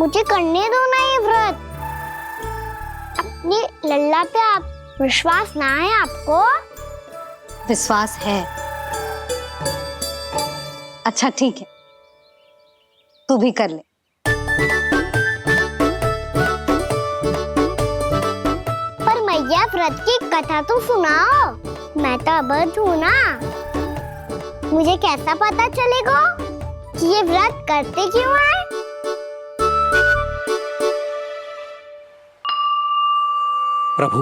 मुझे करने दो ना ये व्रत। अपनी लल्ला पे आप विश्वास ना है आपको? विश्वास है। अच्छा ठीक है, तू भी कर ले। पर मैया व्रत की कथा तो सुनाओ, मैं तो अबध हूँ ना। मुझे कैसा पता चलेगा कि ये व्रत करते क्यों हैं? प्रभु,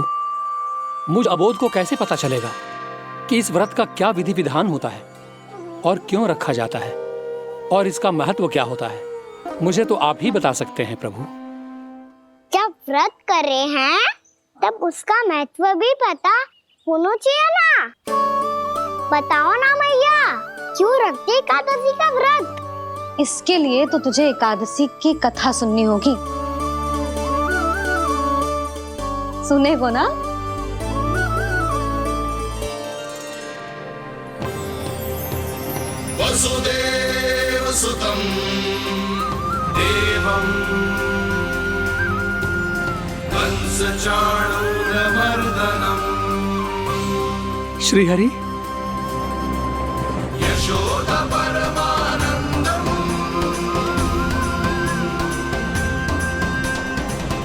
मुझ अबोध को कैसे पता चलेगा कि इस व्रत का क्या विधि विधान होता है और क्यों रखा जाता है और इसका महत्व क्या होता है? मुझे तो आप ही बता सकते हैं प्रभु। जब व्रत कर रहे हैं तब उसका महत्व भी पता होना चाहिए ना। बताओ ना मैया, क्यों रखते एकादशी का व्रत? इसके लिए तो तुझे एकादशी की कथा सुननी होगी। सुनेगो ना? वसुदेव सुतं देवं कंसचाणूरमर्दनम्। श्रीहरि, यशोदा परमानंदम्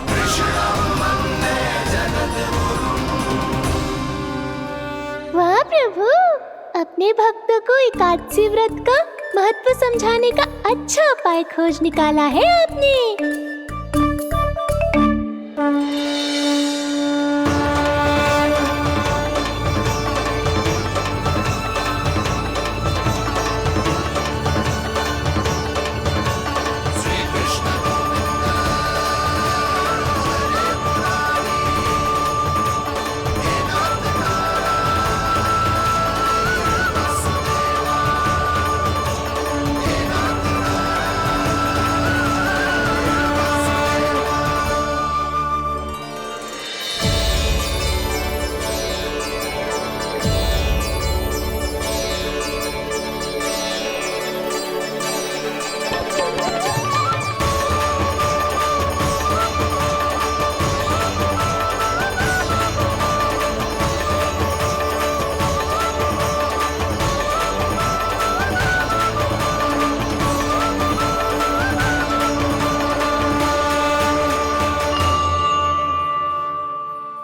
कृष्णं वन्दे जगद्गुरुम्। वाह प्रभु, अपने भक्तों को एकादशी व्रत का महत्व समझाने का अच्छा उपाय खोज निकाला है आपने।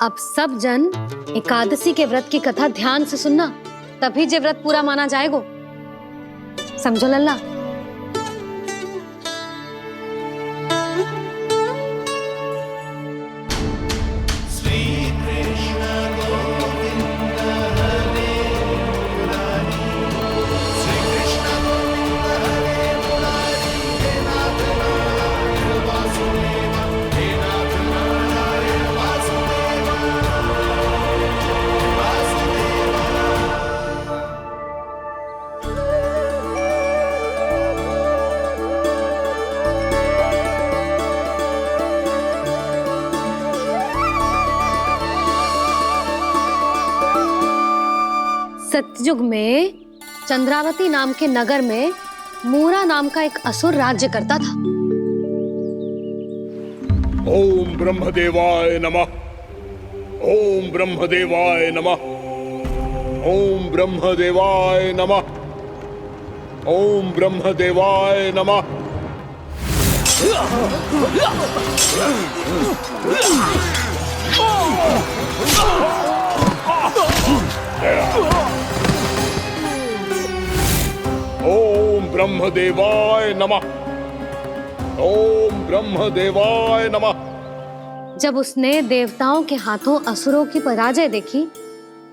अब सब जन एकादशी के व्रत की कथा ध्यान से सुनना, तभी जे व्रत पूरा माना जाएगा। समझो लल्ला? सतयुग में चंद्रावती नाम के नगर में मूरा नाम का एक असुर राज्य करता था। ओम ब्रह्मदेवाय नमः। ओम ब्रह्मदेवाय नमः। ओम ब्रह्मदेवाय नमः। ओम ब्रह्मदेवाय नमः। ओम ब्रह्मदेवाय नमः। ओम ब्रह्मदेवाय नमः। जब उसने देवताओं के हाथों असुरों की पराजय देखी,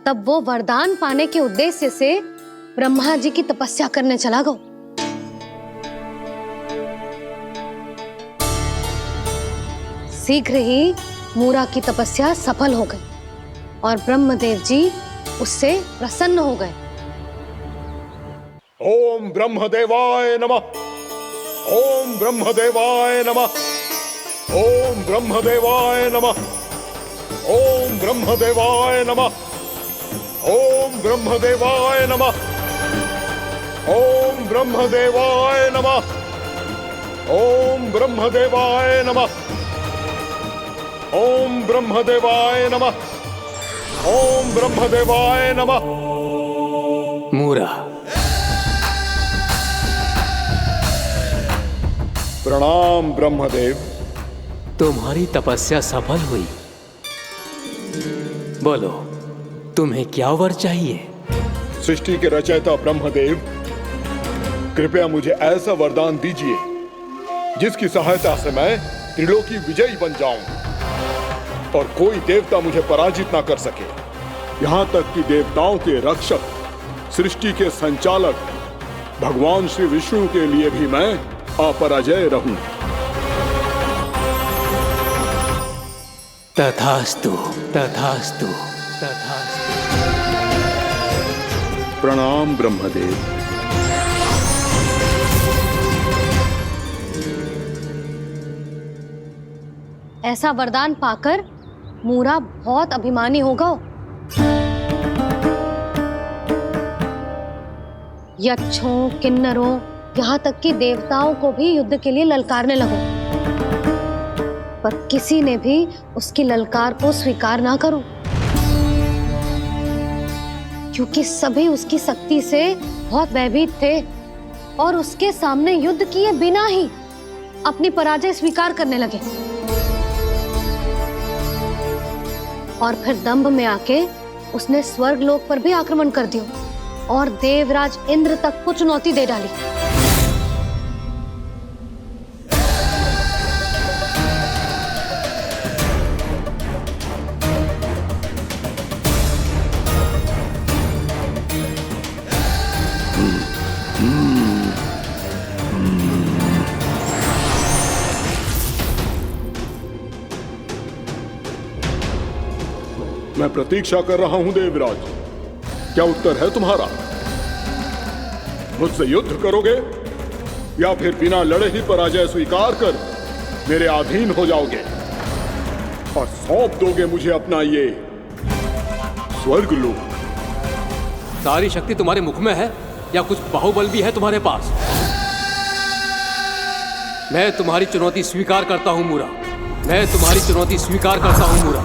तब वो वरदान पाने के उद्देश्य से ब्रह्मा जी की तपस्या करने चला गया। शीघ्र ही मूरा की तपस्या सफल हो गई और ब्रह्मदेव जी उससे प्रसन्न हो गए। ओम ब्रह्मदेवाय नमः। ओम ब्रह्मदेवाय नमः। ओम ब्रह्मदेवाय नमः। ओम ब्रह्मदेवाय नमः। ओम ब्रह्मदेवाय नमः। ओम ब्रह्मदेवाय नमः। ओम ब्रह्मदेवाय नमः। ओम ब्रह्मदेवाय नमः। ओम ब्रह्मदेवाय नमः। मूरा, प्रणाम ब्रह्मदेव। तुम्हारी तपस्या सफल हुई। बोलो, तुम्हें क्या वर चाहिए? सृष्टि के रचयिता ब्रह्मदेव, कृपया मुझे ऐसा वरदान दीजिए जिसकी सहायता से मैं त्रिलोकी विजयी बन जाऊं और कोई देवता मुझे पराजित ना कर सके। यहां तक कि देवताओं के रक्षक, सृष्टि के संचालक भगवान श्री विष्णु के लिए भी मैं अपराजय रहूं। तथास्तु, तथास्तु, तथास्तु। प्रणाम ब्रह्मदेव। ऐसा वरदान पाकर मूरा बहुत अभिमानी होगा। यक्षों, किन्नरों, यहाँ तक कि देवताओं को भी युद्ध के लिए ललकारने लगो, पर किसी ने भी उसकी ललकार को स्वीकार ना करो, क्योंकि सभी उसकी शक्ति से बहुत भयभीत थे और उसके सामने युद्ध किए बिना ही अपनी पराजय स्वीकार करने लगे। और फिर दंभ में आके उसने स्वर्ग लोक पर भी आक्रमण कर दिया और देवराज इंद्र तक को चुनौती दे डाली। मैं प्रतीक्षा कर रहा हूं देवराज, क्या उत्तर है तुम्हारा? मुझसे युद्ध करोगे या फिर बिना लड़े ही पराजय स्वीकार कर मेरे अधीन हो जाओगे और सौंप दोगे मुझे अपना ये स्वर्ग लोक? सारी शक्ति तुम्हारे मुख में है या कुछ बाहुबल भी है तुम्हारे पास? मैं तुम्हारी चुनौती स्वीकार करता हूं मूरा। मैं तुम्हारी चुनौती स्वीकार करता हूं मूरा।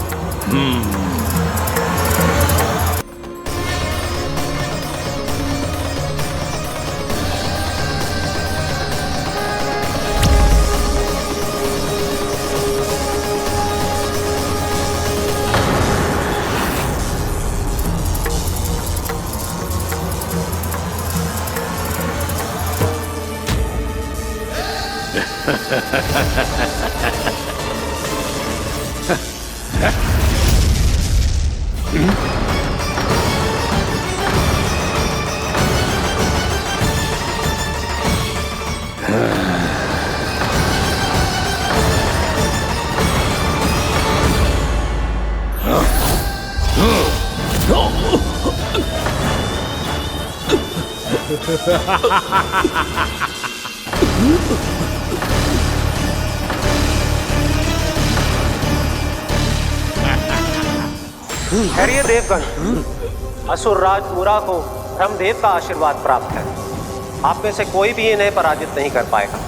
ठहरिए देवगण, असुर राज मूरा को ब्रह्मदेव का आशीर्वाद प्राप्त है। आप में से कोई भी इन्हें पराजित नहीं कर पाएगा।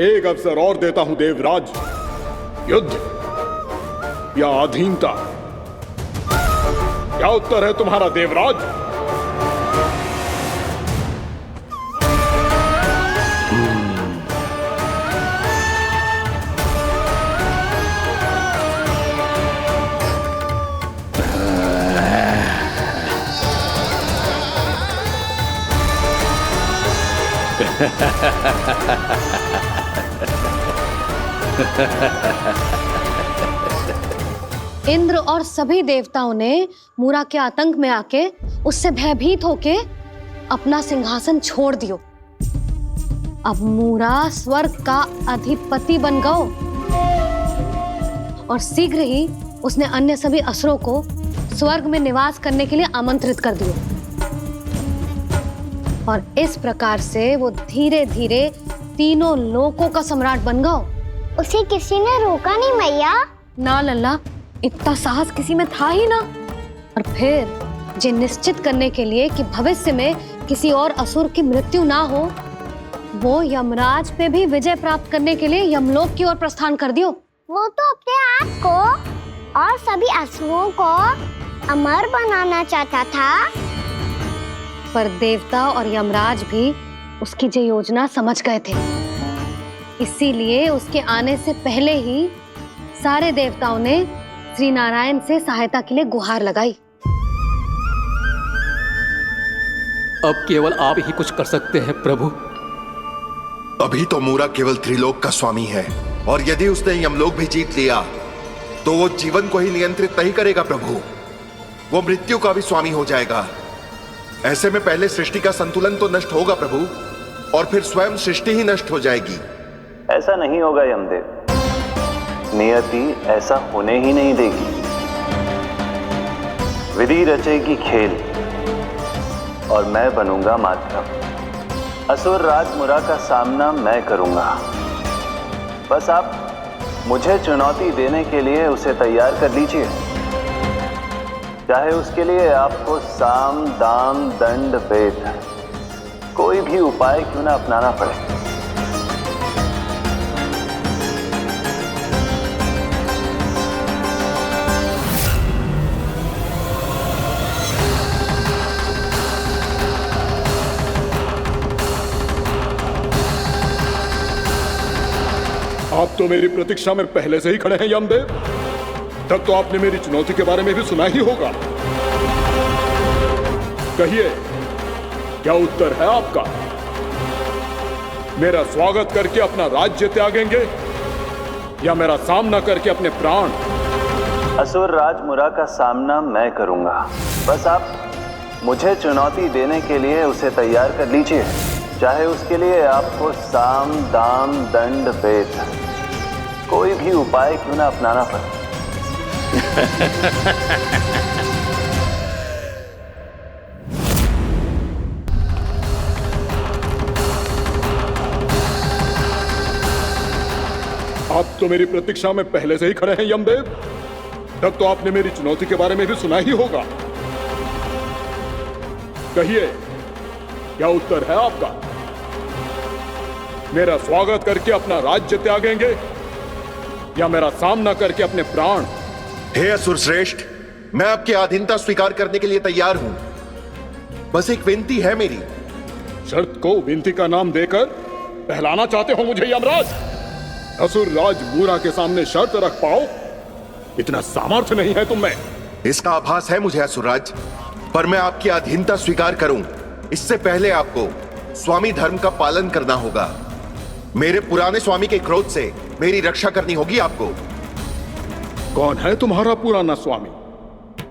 एक अवसर और देता हूं देवराज, युद्ध या अधीनता, क्या उत्तर है तुम्हारा देवराज? इंद्र और सभी देवताओं ने मूरा के आतंक में आके उससे भयभीत होके अपना सिंहासन छोड़ दियो। अब मूरा स्वर्ग का अधिपति बन गयो और शीघ्र ही उसने अन्य सभी असुरों को स्वर्ग में निवास करने के लिए आमंत्रित कर दिया। और इस प्रकार से वो धीरे धीरे तीनों लोकों का सम्राट बन गयो उसे किसी ने रोका नहीं मैया। ना लल्ला, इतना साहस किसी में था ही ना। और फिर ये निश्चित करने के लिए कि भविष्य में किसी और असुर की मृत्यु ना हो, वो यमराज पे भी विजय प्राप्त करने के लिए यमलोक की ओर प्रस्थान कर दियो। वो तो अपने आप को और सभी असुरों को अमर बनाना चाहता था। पर देवता और यमराज भी उसकी ये योजना समझ गए थे। इसीलिए उसके आने से पहले ही सारे देवताओं ने श्री नारायण से सहायता के लिए गुहार लगाई। अब केवल आप ही कुछ कर सकते हैं प्रभु। अभी तो मूरा केवल त्रिलोक का स्वामी है, और यदि उसने यमलोक भी जीत लिया तो वो जीवन को ही नियंत्रित नहीं करेगा प्रभु, वो मृत्यु का भी स्वामी हो जाएगा। ऐसे में पहले सृष्टि का संतुलन तो नष्ट होगा प्रभु, और फिर स्वयं सृष्टि ही नष्ट हो जाएगी। ऐसा नहीं होगा यमदेव, नियति ऐसा होने ही नहीं देगी। विधि रचेगी खेल और मैं बनूंगा माध्यम। असुर राज मुरा का सामना मैं करूंगा। बस आप मुझे चुनौती देने के लिए उसे तैयार कर लीजिए, चाहे उसके लिए आपको साम दाम दंड भेद कोई भी उपाय क्यों ना अपनाना पड़े। आप तो मेरी प्रतीक्षा में पहले से ही खड़े हैं यमदेव। तब तो आपने मेरी चुनौती के बारे में भी सुना ही होगा। कहिए, क्या उत्तर है आपका? मेरा स्वागत करके अपना राज्य त्यागेंगे या मेरा सामना करके अपने प्राण? असुर राज मुरा का सामना मैं करूंगा। बस आप मुझे चुनौती देने के लिए उसे तैयार कर लीजिए, चाहे उसके लिए आपको साम दाम दंड भेद कोई भी उपाय क्यों ना अपनाना पड़े। आप तो मेरी प्रतीक्षा में पहले से ही खड़े हैं यमदेव। तब तो आपने मेरी चुनौती के बारे में भी सुना ही होगा। कहिए, क्या उत्तर है आपका? मेरा स्वागत करके अपना राज्य त्यागेंगे या मेरा सामना करके अपने प्राण? हे असुर श्रेष्ठ, मैं आपकी अधीनता स्वीकार करने के लिए तैयार हूं। बस एक विनती है मेरी। शर्त को विनती का नाम देकर बहलाना चाहते हो मुझे यमराज? असुर राज मूरा के सामने शर्त रख पाओ, इतना सामर्थ्य नहीं है तुम में। इसका आभास है मुझे असुरराज, पर मैं आपकी अधीनता स्वीकार करूं इससे पहले आपको स्वामी धर्म का पालन करना होगा। मेरे पुराने स्वामी के क्रोध से मेरी रक्षा करनी होगी आपको। कौन है तुम्हारा पुराना स्वामी?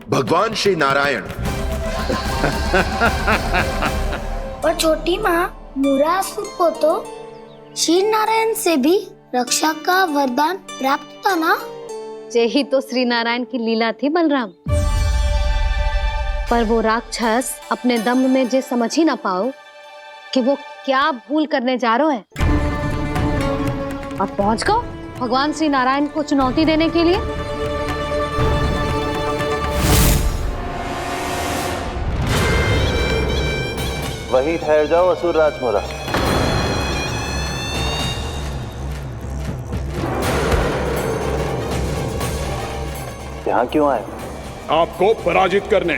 भगवान श्री नारायण। और छोटी माँ, मूरासुर को तो श्री नारायण से भी रक्षा का वरदान प्राप्त था ना? यही तो श्री नारायण की लीला थी बलराम। पर वो राक्षस अपने दम में जे समझ ही ना पाओ कि वो क्या भूल करने जा रहा है, और पहुंच गो भगवान श्री नारायण को चुनौती देने के लिए। वहीं ठहर जाओ असुर राज मुरा। यहाँ क्यों आए? आपको पराजित करने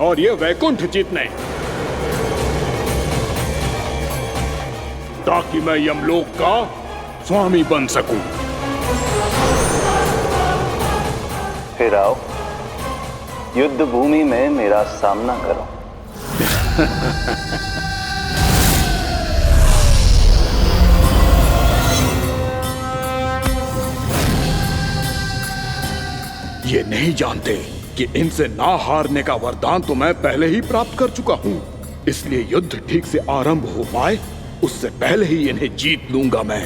और ये वैकुंठ जीतने, ताकि मैं यमलोक का स्वामी बन सकूं। फिर आओ, युद्ध भूमि में मेरा सामना करो। ये नहीं जानते कि इनसे ना हारने का वरदान तो मैं पहले ही प्राप्त कर चुका हूं। इसलिए युद्ध ठीक से आरंभ हो पाए उससे पहले ही इन्हें जीत लूंगा मैं।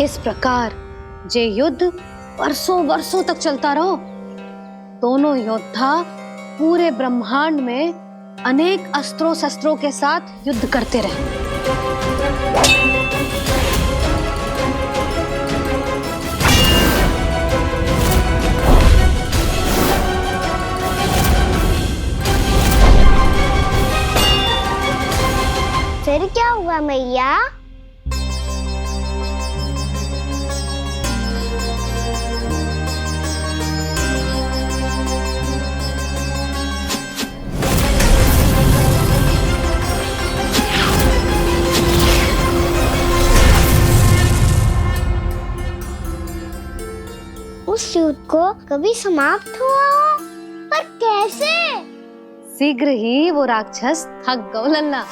इस प्रकार जे युद्ध वर्षों वर्षों तक चलता रहो, दोनों योद्धा पूरे ब्रह्मांड में अनेक अस्त्रों शस्त्रों के साथ युद्ध करते रहे। फिर क्या हुआ मैया? उस युद्ध को कभी समाप्त हुआ हो, पर कैसे? शीघ्र ही वो राक्षस थक गौ लल्ला।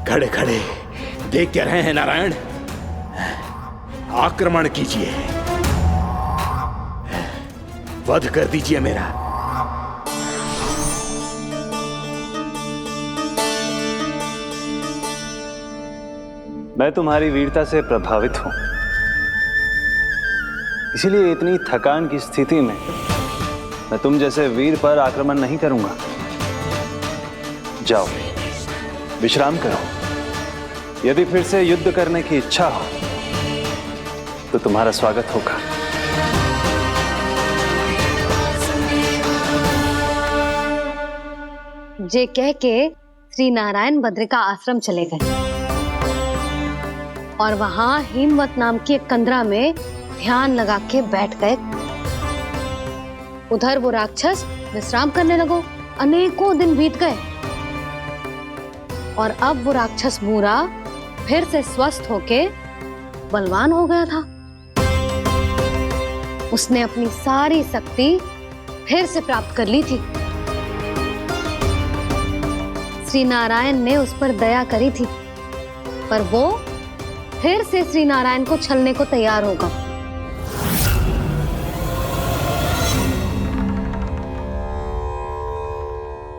खड़े खड़े देख क्या रहे हैं नारायण? आक्रमण कीजिए, वध कर दीजिए मेरा। मैं तुम्हारी वीरता से प्रभावित हूं, इसीलिए इतनी थकान की स्थिति में मैं तुम जैसे वीर पर आक्रमण नहीं करूंगा। जाओ विश्राम करो। यदि फिर से युद्ध करने की इच्छा हो तो तुम्हारा स्वागत होगा। जे कह के श्री नारायण बद्रिका आश्रम चले गए और वहां हिमवत नाम की एक कंदरा में ध्यान लगा के बैठ गए। उधर वो राक्षस विश्राम करने लगो। अनेकों दिन बीत गए और अब वो राक्षस मूरा फिर से स्वस्थ होके बलवान हो गया था। उसने अपनी सारी शक्ति फिर से प्राप्त कर ली थी। श्री नारायण ने उस पर दया करी थी, पर वो फिर से श्री नारायण को छलने को तैयार होगा।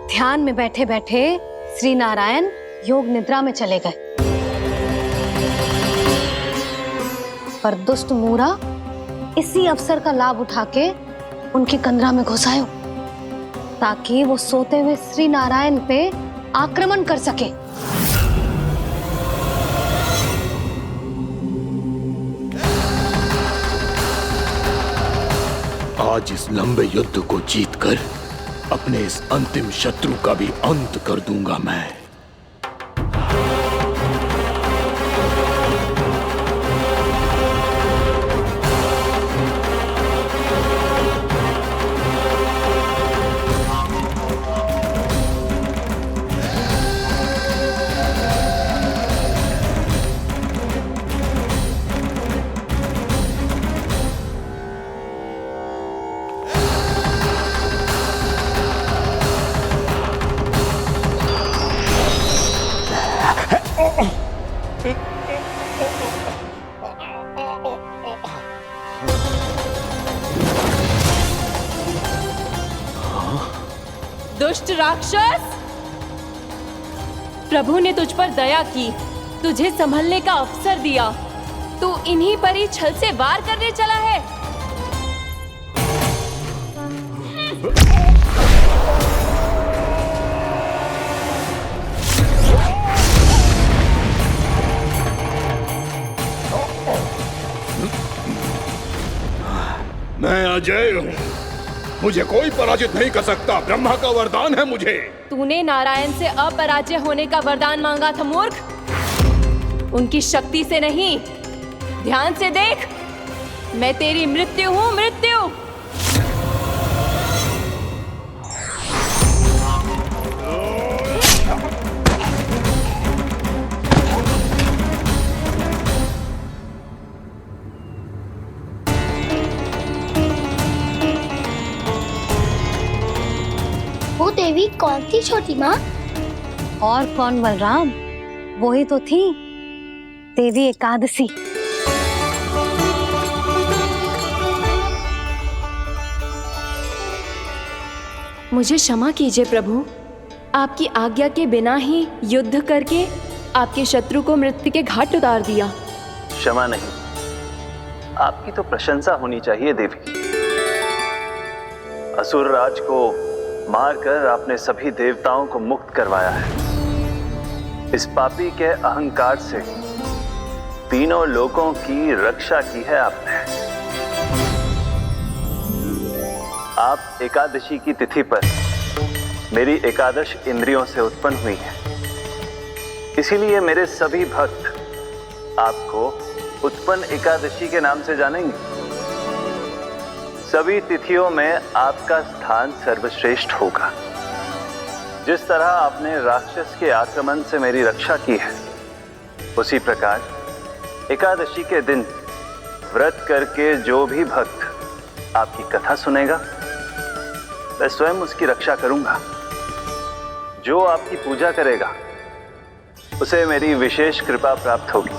ध्यान में बैठे बैठे श्री नारायण योग निद्रा में चले गए, पर दुष्ट मूरा इसी अवसर का लाभ उठा के उनकी कंदरा में घुस आयो ताकि वो सोते हुए श्री नारायण पे आक्रमण कर सके। आज इस लंबे युद्ध को जीतकर अपने इस अंतिम शत्रु का भी अंत कर दूंगा मैं। दुष्ट राक्षस, प्रभु ने तुझ पर दया की, तुझे संभलने का अवसर दिया। तू इन्हीं पर ही छल से वार करने चला है। मैं अजय हूँ, मुझे कोई पराजित नहीं कर सकता। ब्रह्मा का वरदान है मुझे। तूने नारायण से अपराजय होने का वरदान मांगा था मूर्ख। उनकी शक्ति से नहीं, ध्यान से देख। मैं तेरी मृत्यु हूँ, मृत्यु। वो देवी कौन थी छोटी माँ? और कौन बलराम, वही तो थी देवी एकादशी। मुझे क्षमा कीजिए प्रभु, आपकी आज्ञा के बिना ही युद्ध करके आपके शत्रु को मृत्यु के घाट उतार दिया। क्षमा नहीं, आपकी तो प्रशंसा होनी चाहिए देवी। असुर राज को मारकर आपने सभी देवताओं को मुक्त करवाया है। इस पापी के अहंकार से तीनों लोकों की रक्षा की है आपने। आप एकादशी की तिथि पर मेरी एकादश इंद्रियों से उत्पन्न हुई हैं। इसीलिए मेरे सभी भक्त आपको उत्पन्न एकादशी के नाम से जानेंगे। सभी तिथियों में आपका स्थान सर्वश्रेष्ठ होगा। जिस तरह आपने राक्षस के आक्रमण से मेरी रक्षा की है, उसी प्रकार एकादशी के दिन व्रत करके जो भी भक्त आपकी कथा सुनेगा, मैं स्वयं उसकी रक्षा करूंगा। जो आपकी पूजा करेगा उसे मेरी विशेष कृपा प्राप्त होगी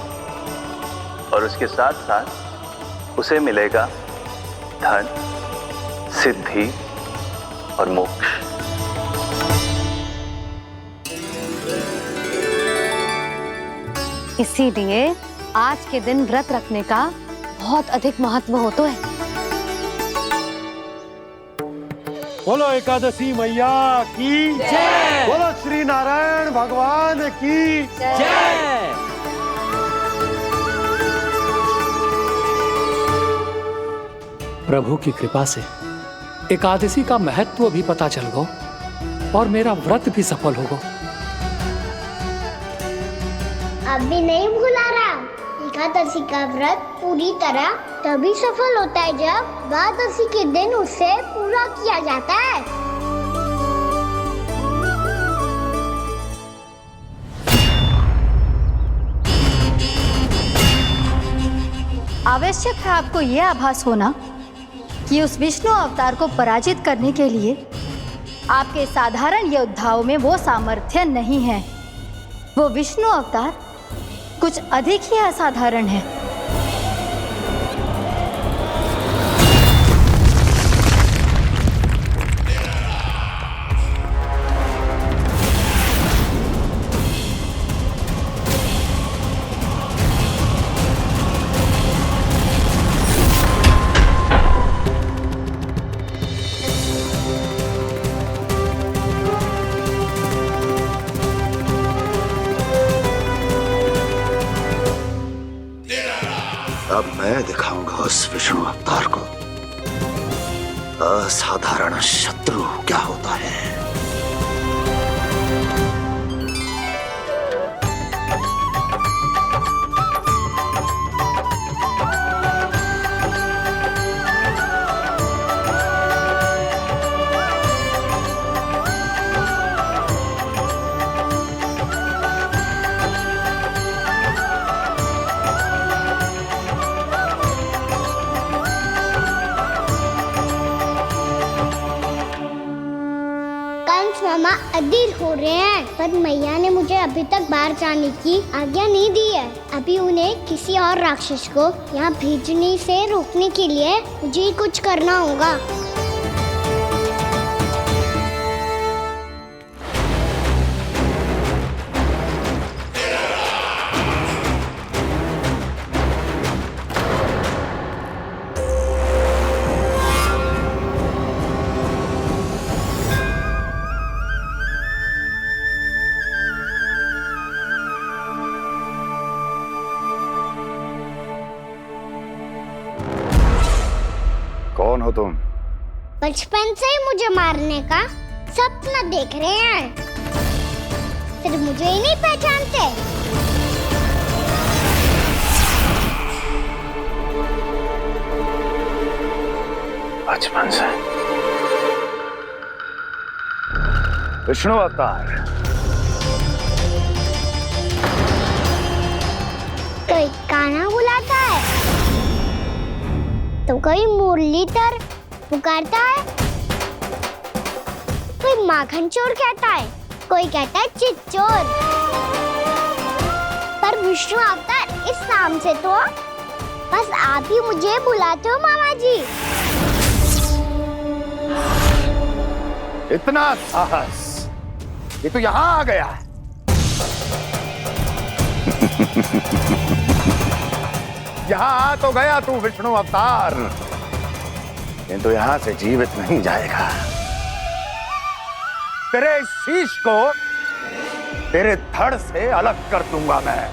और उसके साथ साथ उसे मिलेगा धन, सिद्धि और मोक्ष। इसीलिए आज के दिन व्रत रखने का बहुत अधिक महत्व होता है। बोलो एकादशी मैया की जय। बोलो श्री नारायण भगवान की जय। प्रभु की कृपा से एकादशी का महत्व भी पता चल गो और मेरा व्रत भी सफल होगा। अभी नहीं भूला रहा, एकादशी का व्रत पूरी तरह तभी सफल होता है जब द्वादशी के दिन उसे पूरा किया जाता है। आवश्यक है आपको यह आभास होना कि उस विष्णु अवतार को पराजित करने के लिए आपके साधारण योद्धाओं में वो सामर्थ्य नहीं है। वो विष्णु अवतार कुछ अधिक ही असाधारण है। अब मैं दिखाऊंगा उस विष्णु अवतार को असाधारण शत्रु क्या होता है। मामा अधीर हो रहे हैं, पर मैया ने मुझे अभी तक बाहर जाने की आज्ञा नहीं दी है। अभी उन्हें किसी और राक्षस को यहाँ भेजने से रोकने के लिए मुझे ही कुछ करना होगा। कौन हो तुम? बचपन से ही मुझे मारने का सपना देख रहे हैं, सिर्फ मुझे ही नहीं पहचानते। बचपन से विष्णु अवतार। कोई कान्हा बुलाता है तो कोई मुरलीधर पुकारता है, कोई माखन चोर कहता है, कोई कहता है चिच्चोर। पर विष्णु अवतार इस नाम से तो बस आप ही मुझे बुलाते हो मामा जी। इतना साहस कि तू यहां आ गया है। यहां आ तो गया तू विष्णु अवतार, किंतु यहां से जीवित नहीं जाएगा। तेरे इस शीश को तेरे धड़ से अलग कर दूंगा मैं।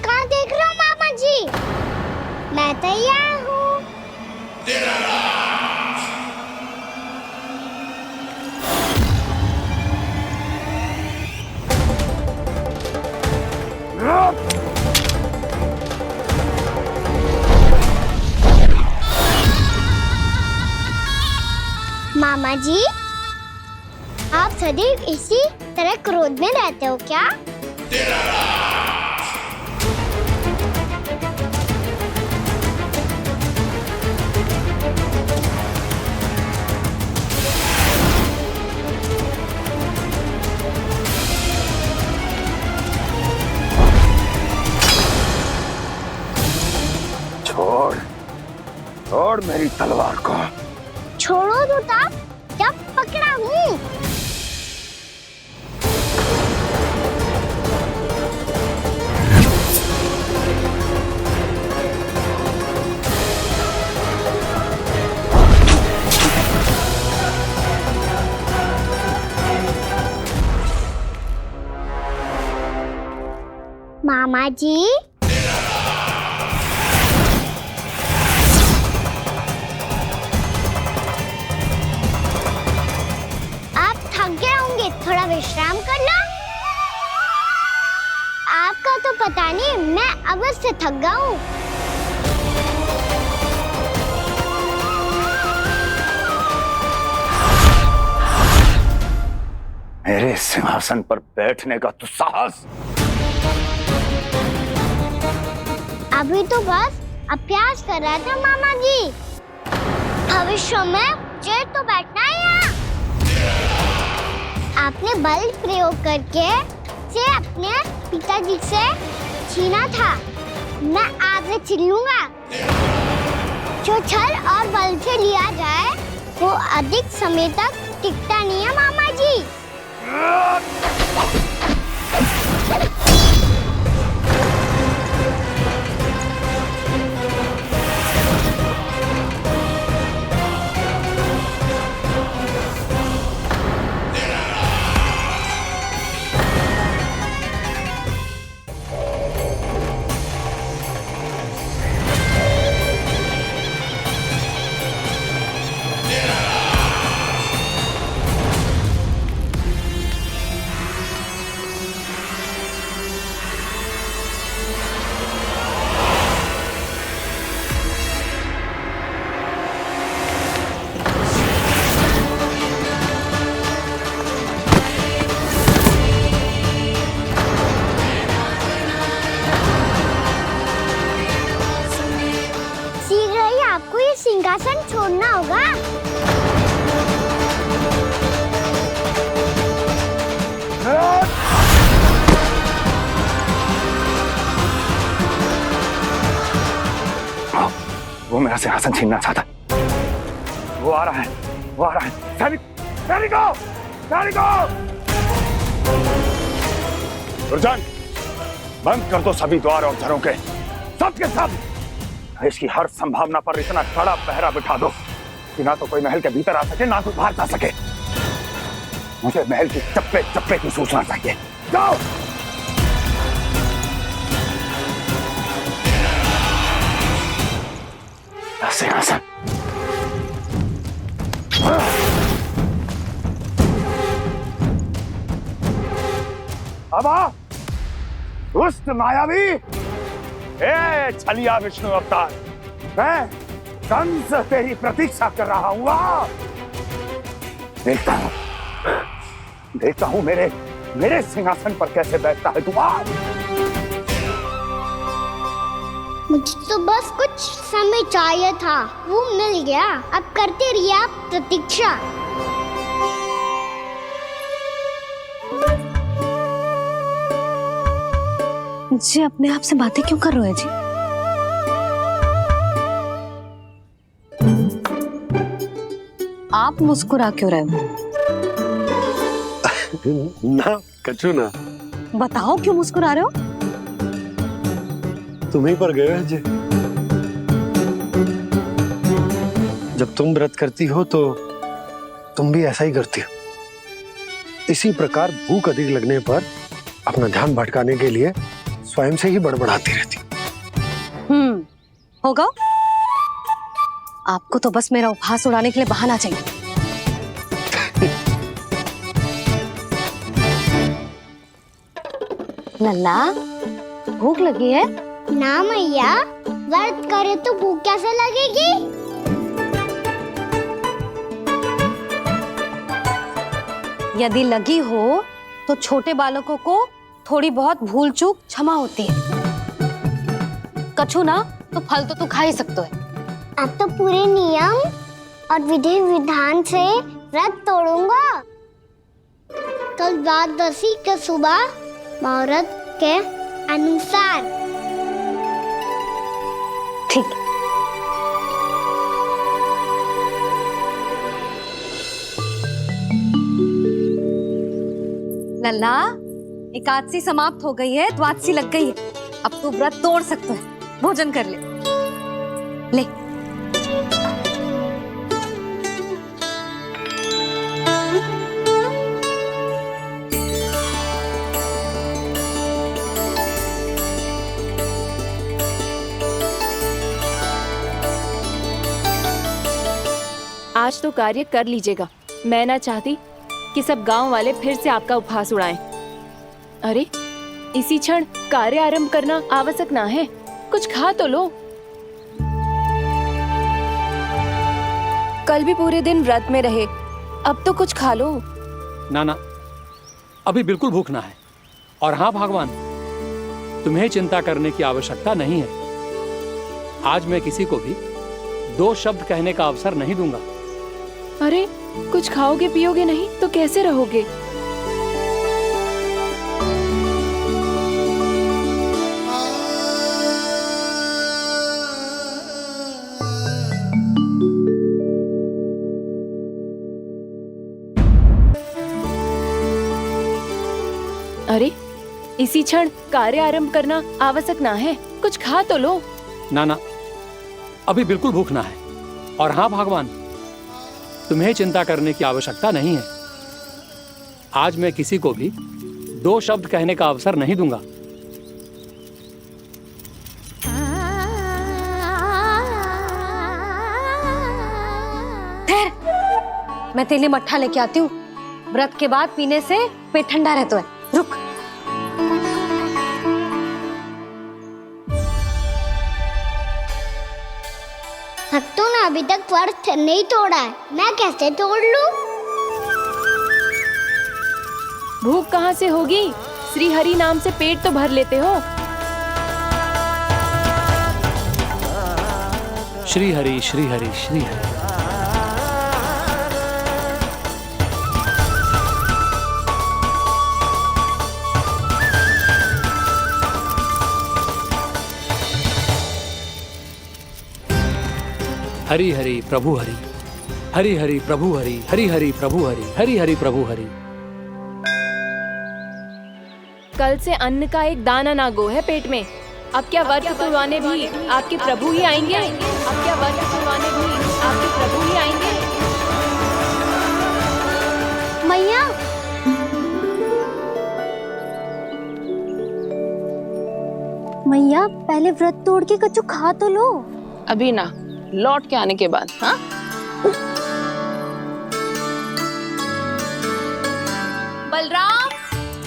कहाँ देख रहे हो मामा जी? मैं तैयार हूँ। मामा जी, आप सदैव इसी तरह क्रोध में रहते हो क्या? छोड़ छोड़ मेरी तलवार को। छोड़ो तो तब जब पकड़ा हूँ। मामा जी, थोड़ा विश्राम कर लो। आपका तो पता नहीं, मैं अवश्य थक गया हूँ। मेरे सिंहासन पर बैठने का तो साहस। अभी तो बस अभ्यास कर रहा था मामा जी। भविष्य में मुझे तो बैठना है यहाँ। आपने बल प्रयोग करके से अपने पिताजी से छीना था। मैं आपसे छीन लूंगा। जो छल और बल से लिया जाए वो अधिक समय तक टिकता नहीं है मामा जी। सिंहासन छोड़ना होगा। वो मेरा सिंहासन छीनना चाहता। वो आ रहा है, वो आ रहा है। सैनिकों, दुर्जन, बंद कर दो सभी द्वार और झरों के, सब के सब। इसकी हर संभावना पर इतना कड़ा पहरा बिठा दो कि ना तो कोई महल के भीतर आ सके, ना कोई बाहर जा सके। मुझे महल की चप्पे चप्पे की सूचना चाहिए। जाओ। सिंहासन। अब आ, दुष्ट मायावी, ए छलिया विष्णु अवतार, मैं कंस तेरी प्रतीक्षा कर रहा हूँ। देखता हूँ मेरे सिंहासन पर कैसे बैठता है तू। मुझे तो बस कुछ समय चाहिए था, वो मिल गया। अब करते रहिए आप प्रतीक्षा। जी अपने आप से बातें क्यों कर रहे हैं जी? आप मुस्कुरा क्यों रहे हो? ना कछु ना। बताओ क्यों मुस्कुरा रहे हो? तुम्हीं पर गए हैं जी। जब तुम व्रत करती हो तो तुम भी ऐसा ही करती हो। इसी प्रकार भूख अधिक लगने पर अपना ध्यान भटकाने के लिए स्वयं से ही बड़बड़ाती रहती। होगा। आपको तो बस मेरा उपहास उड़ाने के लिए बहाना चाहिए। लल्ला, भूख लगी है? ना मैया, व्रत करे तो भूख कैसे लगेगी? यदि लगी हो तो छोटे बालकों को थोड़ी बहुत भूल चूक क्षमा होती है। कछु ना तो फल तो तू खा ही सकते है। अब तो पूरे नियम और विधि विधान से व्रत तोड़ूंगा। कल द्वादशी के सुबह मुहूर्त के अनुसार। ठीक। लल्ला, एकादशी समाप्त हो गई है, द्वादशी लग गई है। अब तू व्रत तोड़ सकते है। भोजन कर ले। ले। आज तो कार्य कर लीजिएगा। मैं ना चाहती कि सब गांव वाले फिर से आपका उपहास उड़ाएं। अरे, इसी क्षण कार्य आरंभ करना आवश्यक ना है। कुछ खा तो लो। कल भी पूरे दिन व्रत में रहे, अब तो कुछ खा लो। ना, अभी बिल्कुल भूख ना है। और हाँ भगवान, तुम्हें चिंता करने की आवश्यकता नहीं है। आज मैं किसी को भी 2 शब्द कहने का अवसर नहीं दूंगा। अरे, कुछ खाओगे पियोगे नहीं तो कैसे रहोगे? अरे, इसी क्षण कार्य आरंभ करना आवश्यक ना है। कुछ खा तो लो। ना, अभी बिल्कुल भूख ना है। और हाँ भगवान, तुम्हें चिंता करने की आवश्यकता नहीं है। आज मैं किसी को भी 2 शब्द कहने का अवसर नहीं दूंगा। ठहर, मैं तेरे लिए मट्ठा लेके आती हूँ। व्रत के बाद पीने से पेट ठंडा रहता है। रुक। भक्तों ने अभी तक व्रत नहीं तोड़ा है, मैं कैसे तोड़ लूं? भूख कहाँ से होगी? श्री हरि नाम से पेट तो भर लेते हो। श्री हरि, श्री हरि, श्री हरि। हरि हरि प्रभु हरि, हरि हरि प्रभु हरि, हरि हरि प्रभु हरि, हरि हरि प्रभु हरि। कल से अन्न का एक दाना ना गो है पेट में। अब क्या व्रत तुड़वाने भी आपके प्रभु ही आएंगे? अब क्या व्रत तुड़वाने भी आपके प्रभु ही आएंगे? मैया, मैया पहले व्रत तोड़ के कछु खा तो लो। अभी ना, लौट के आने के बाद। हाँ, बलराम,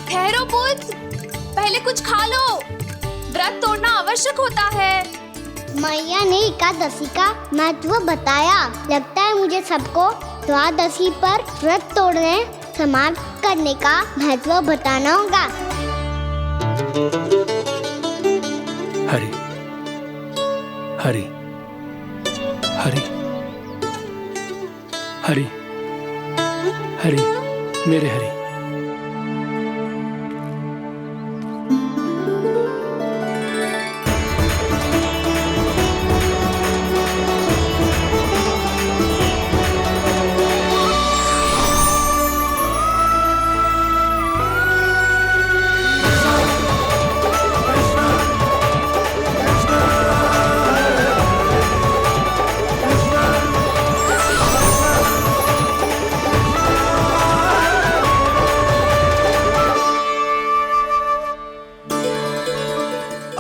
ठहरो पुत्र, पहले कुछ खा लो। व्रत तोड़ना आवश्यक होता है। मैया ने एकादशी का महत्व बताया। लगता है मुझे सबको द्वादशी पर व्रत तोड़ने समाप्त करने का महत्व बताना होगा। हरि हरि हरि हरि हरि मेरे हरि।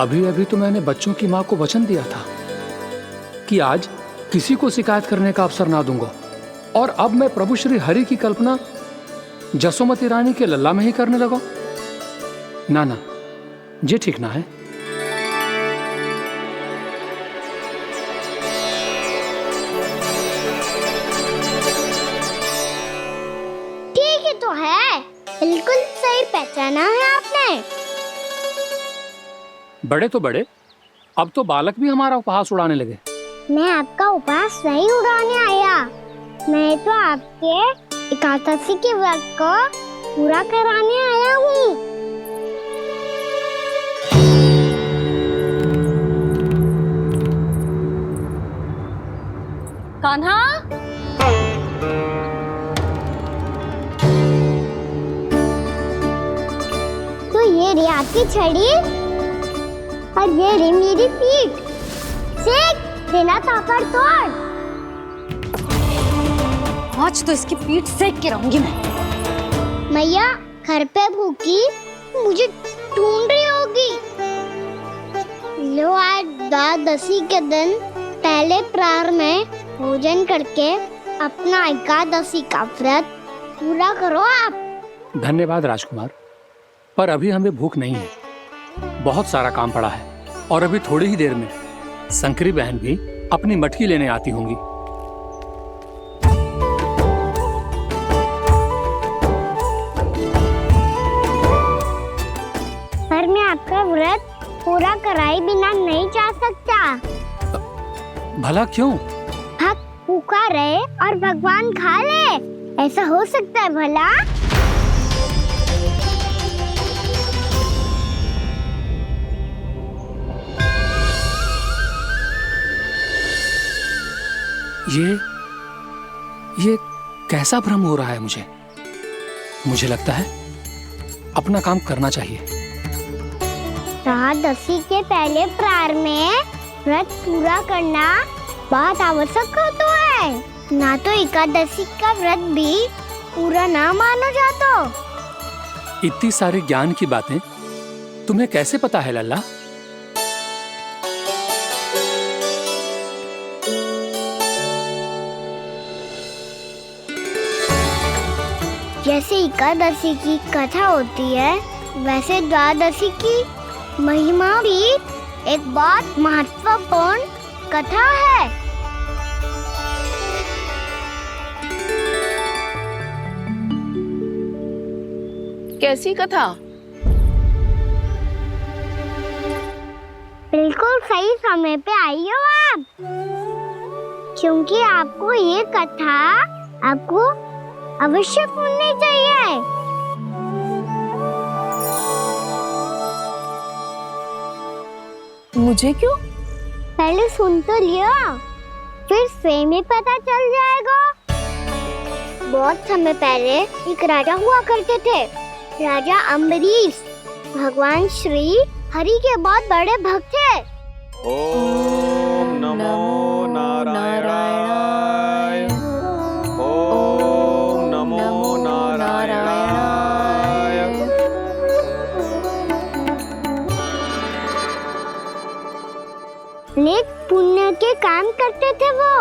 अभी अभी तो मैंने बच्चों की मां को वचन दिया था कि आज किसी को शिकायत करने का अवसर ना दूंगा, और अब मैं प्रभु श्री हरि की कल्पना जसोमती रानी के लल्ला में ही करने लगा। ना ना, ये ठीक ना है। ठीक ही तो है, बिल्कुल सही पहचाना है आपने। बड़े तो बड़े, अब तो बालक भी हमारा उपहास उड़ाने लगे। मैं आपका उपहास नहीं उड़ाने आया, मैं तो आपके एकादशी के व्रत को पूरा कराने आया हूँ। कान्हा, तो ये रही आपकी छड़ी और ये रही मेरी पीठ। सेक देना तापड़ तोड़। आज तो इसकी पीठ सेक के रहूंगी मैं। मैया घर पे भूखी मुझे ढूंढ रही होगी। लो, आज द्वादशी के दिन पहले प्रहर में भोजन करके अपना एकादशी का व्रत पूरा करो आप। धन्यवाद राजकुमार, पर अभी हमें भूख नहीं है। बहुत सारा काम पड़ा है, और अभी थोड़ी ही देर में शंकरी बहन भी अपनी मटकी लेने आती होंगी। पर मैं आपका व्रत पूरा कराए बिना नहीं जा सकता। भला क्यों? भक्त भूखा रहे और भगवान खा ले, ऐसा हो सकता है भला? ये कैसा भ्रम हो रहा है मुझे? मुझे लगता है अपना काम करना चाहिए। द्वादशी के पहले प्रहर में व्रत पूरा करना बहुत आवश्यक होता है। ना तो एकादशी का व्रत भी पूरा ना माना जाता। इतनी सारी ज्ञान की बातें तुम्हें कैसे पता है लल्ला? जैसे एकादशी की कथा होती है, वैसे द्वादशी की महिमा भी एक बहुत महत्वपूर्ण कथा है। कैसी कथा? बिल्कुल सही समय पे आई हो आप, क्योंकि आपको ये कथा आपको अवश्य सुननी चाहिए। मुझे क्यों? पहले सुन तो लिया, फिर स्वयं ही पता चल जाएगा। बहुत समय पहले एक राजा हुआ करते थे, राजा अम्बरीश। भगवान श्री हरि के बहुत बड़े भक्त थे। ओम नमो नारायणाय। ओम नमो नारायणाय। नेक पुण्य के काम करते थे वो।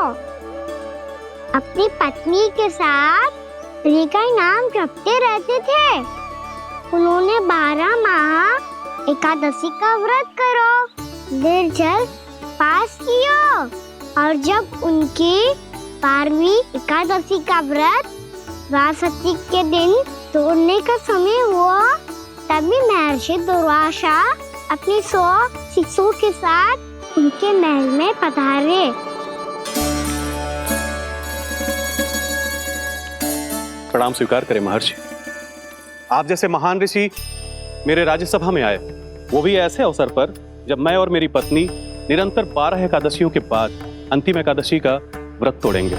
अपनी पत्नी के साथ हरि का नाम जपते रहते थे। उन्होंने 12 माह एकादशी का व्रत करो निर्जल पास किया, और जब उनकी 12वीं एकादशी का व्रत द्वादशी के दिन तोड़ने का समय हुआ, तभी महर्षि दुर्वासा अपनी 100 शिष्यों के साथ उनके महल में पधारे। प्रणाम स्वीकार करें महर्षि। आप जैसे महान ऋषि मेरे राज्यसभा में आए, वो भी ऐसे अवसर पर जब मैं और मेरी पत्नी निरंतर 12 एकादशियों के बाद अंतिम एकादशी का व्रत तोड़ेंगे।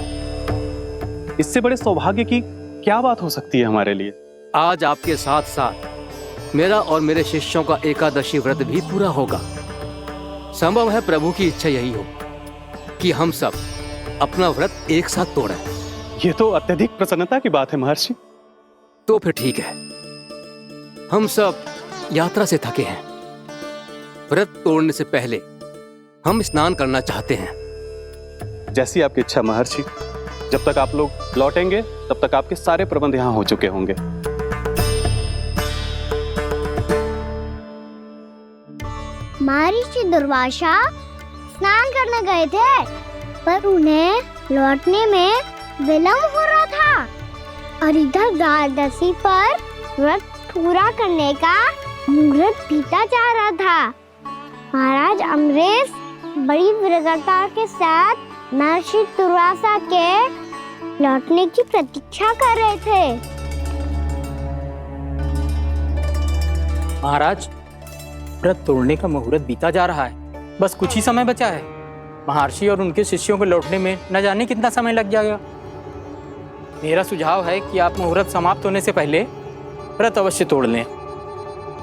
इससे बड़े सौभाग्य की क्या बात हो सकती है हमारे लिए। आज आपके साथ साथ मेरा और मेरे शिष्यों का एकादशी व्रत भी पूरा होगा। संभव है प्रभु की इच्छा यही हो कि हम सब अपना व्रत एक साथ तोड़ें। ये तो अत्यधिक प्रसन्नता की बात है महर्षि। तो फिर ठीक है, हम सब यात्रा से थके हैं। व्रत तोड़ने से पहले हम स्नान करना चाहते हैं। जैसी आपकी इच्छा महर्षि। जब तक आप लोग लौटेंगे तब तक आपके सारे प्रबंध यहाँ हो चुके होंगे। महर्षि दुर्वासा स्नान करने गए थे, पर उन्हें लौटने में विलंब हो रहा था और इधर द्वादशी पर व्रत पूरा करने का मुहूर्त बीता जा रहा था। महाराज अमरेश बड़ी विरगता के साथ महर्षि दुर्वासा के लौटने की प्रतीक्षा कर रहे थे। महाराज, व्रत तोड़ने का मुहूर्त बीता जा रहा है। बस कुछ ही समय बचा है। महर्षि और उनके शिष्यों को लौटने में न जाने कितना समय लग जाएगा। मेरा सुझाव है कि आप मुहूर्त समाप्त होने से पहले व्रत अवश्य तोड़ लें।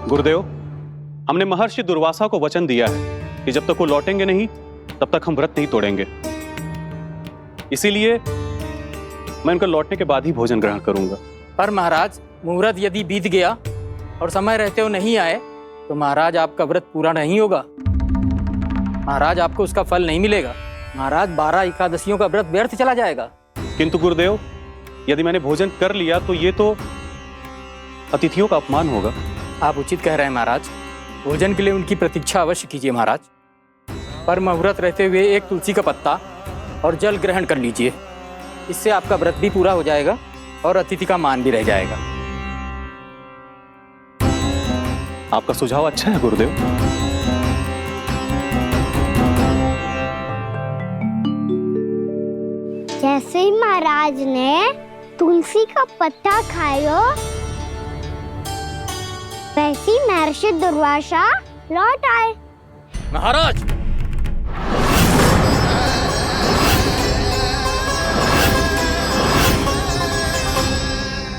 गुरुदेव, हमने महर्षि दुर्वासा को वचन दिया है कि जब तक वो लौटेंगे नहीं तब तक हम व्रत नहीं तोड़ेंगे। इसीलिए मैं उनके लौटने के बाद ही भोजन ग्रहण करूंगा। पर महाराज, मुहूर्त यदि बीत गया और समय रहते हुए नहीं आए तो महाराज आपका व्रत पूरा नहीं होगा। महाराज, आपको उसका फल नहीं मिलेगा। महाराज, 12 एकादशियों का व्रत व्यर्थ चला जाएगा। किंतु गुरुदेव, यदि मैंने भोजन कर लिया तो ये तो अतिथियों का अपमान होगा। आप उचित कह रहे हैं महाराज। भोजन के लिए उनकी प्रतीक्षा अवश्य कीजिए महाराज। पर मुहूर्त रहते हुए एक तुलसी का पत्ता और जल ग्रहण कर लीजिए। इससे आपका व्रत भी पूरा हो जाएगा और अतिथि का मान भी रह जाएगा। आपका सुझाव अच्छा है गुरुदेव। जैसे ही महाराज ने तुलसी का पत्ता खाया, वैसे ही महर्षि दुर्वासा लौट आए। महाराज,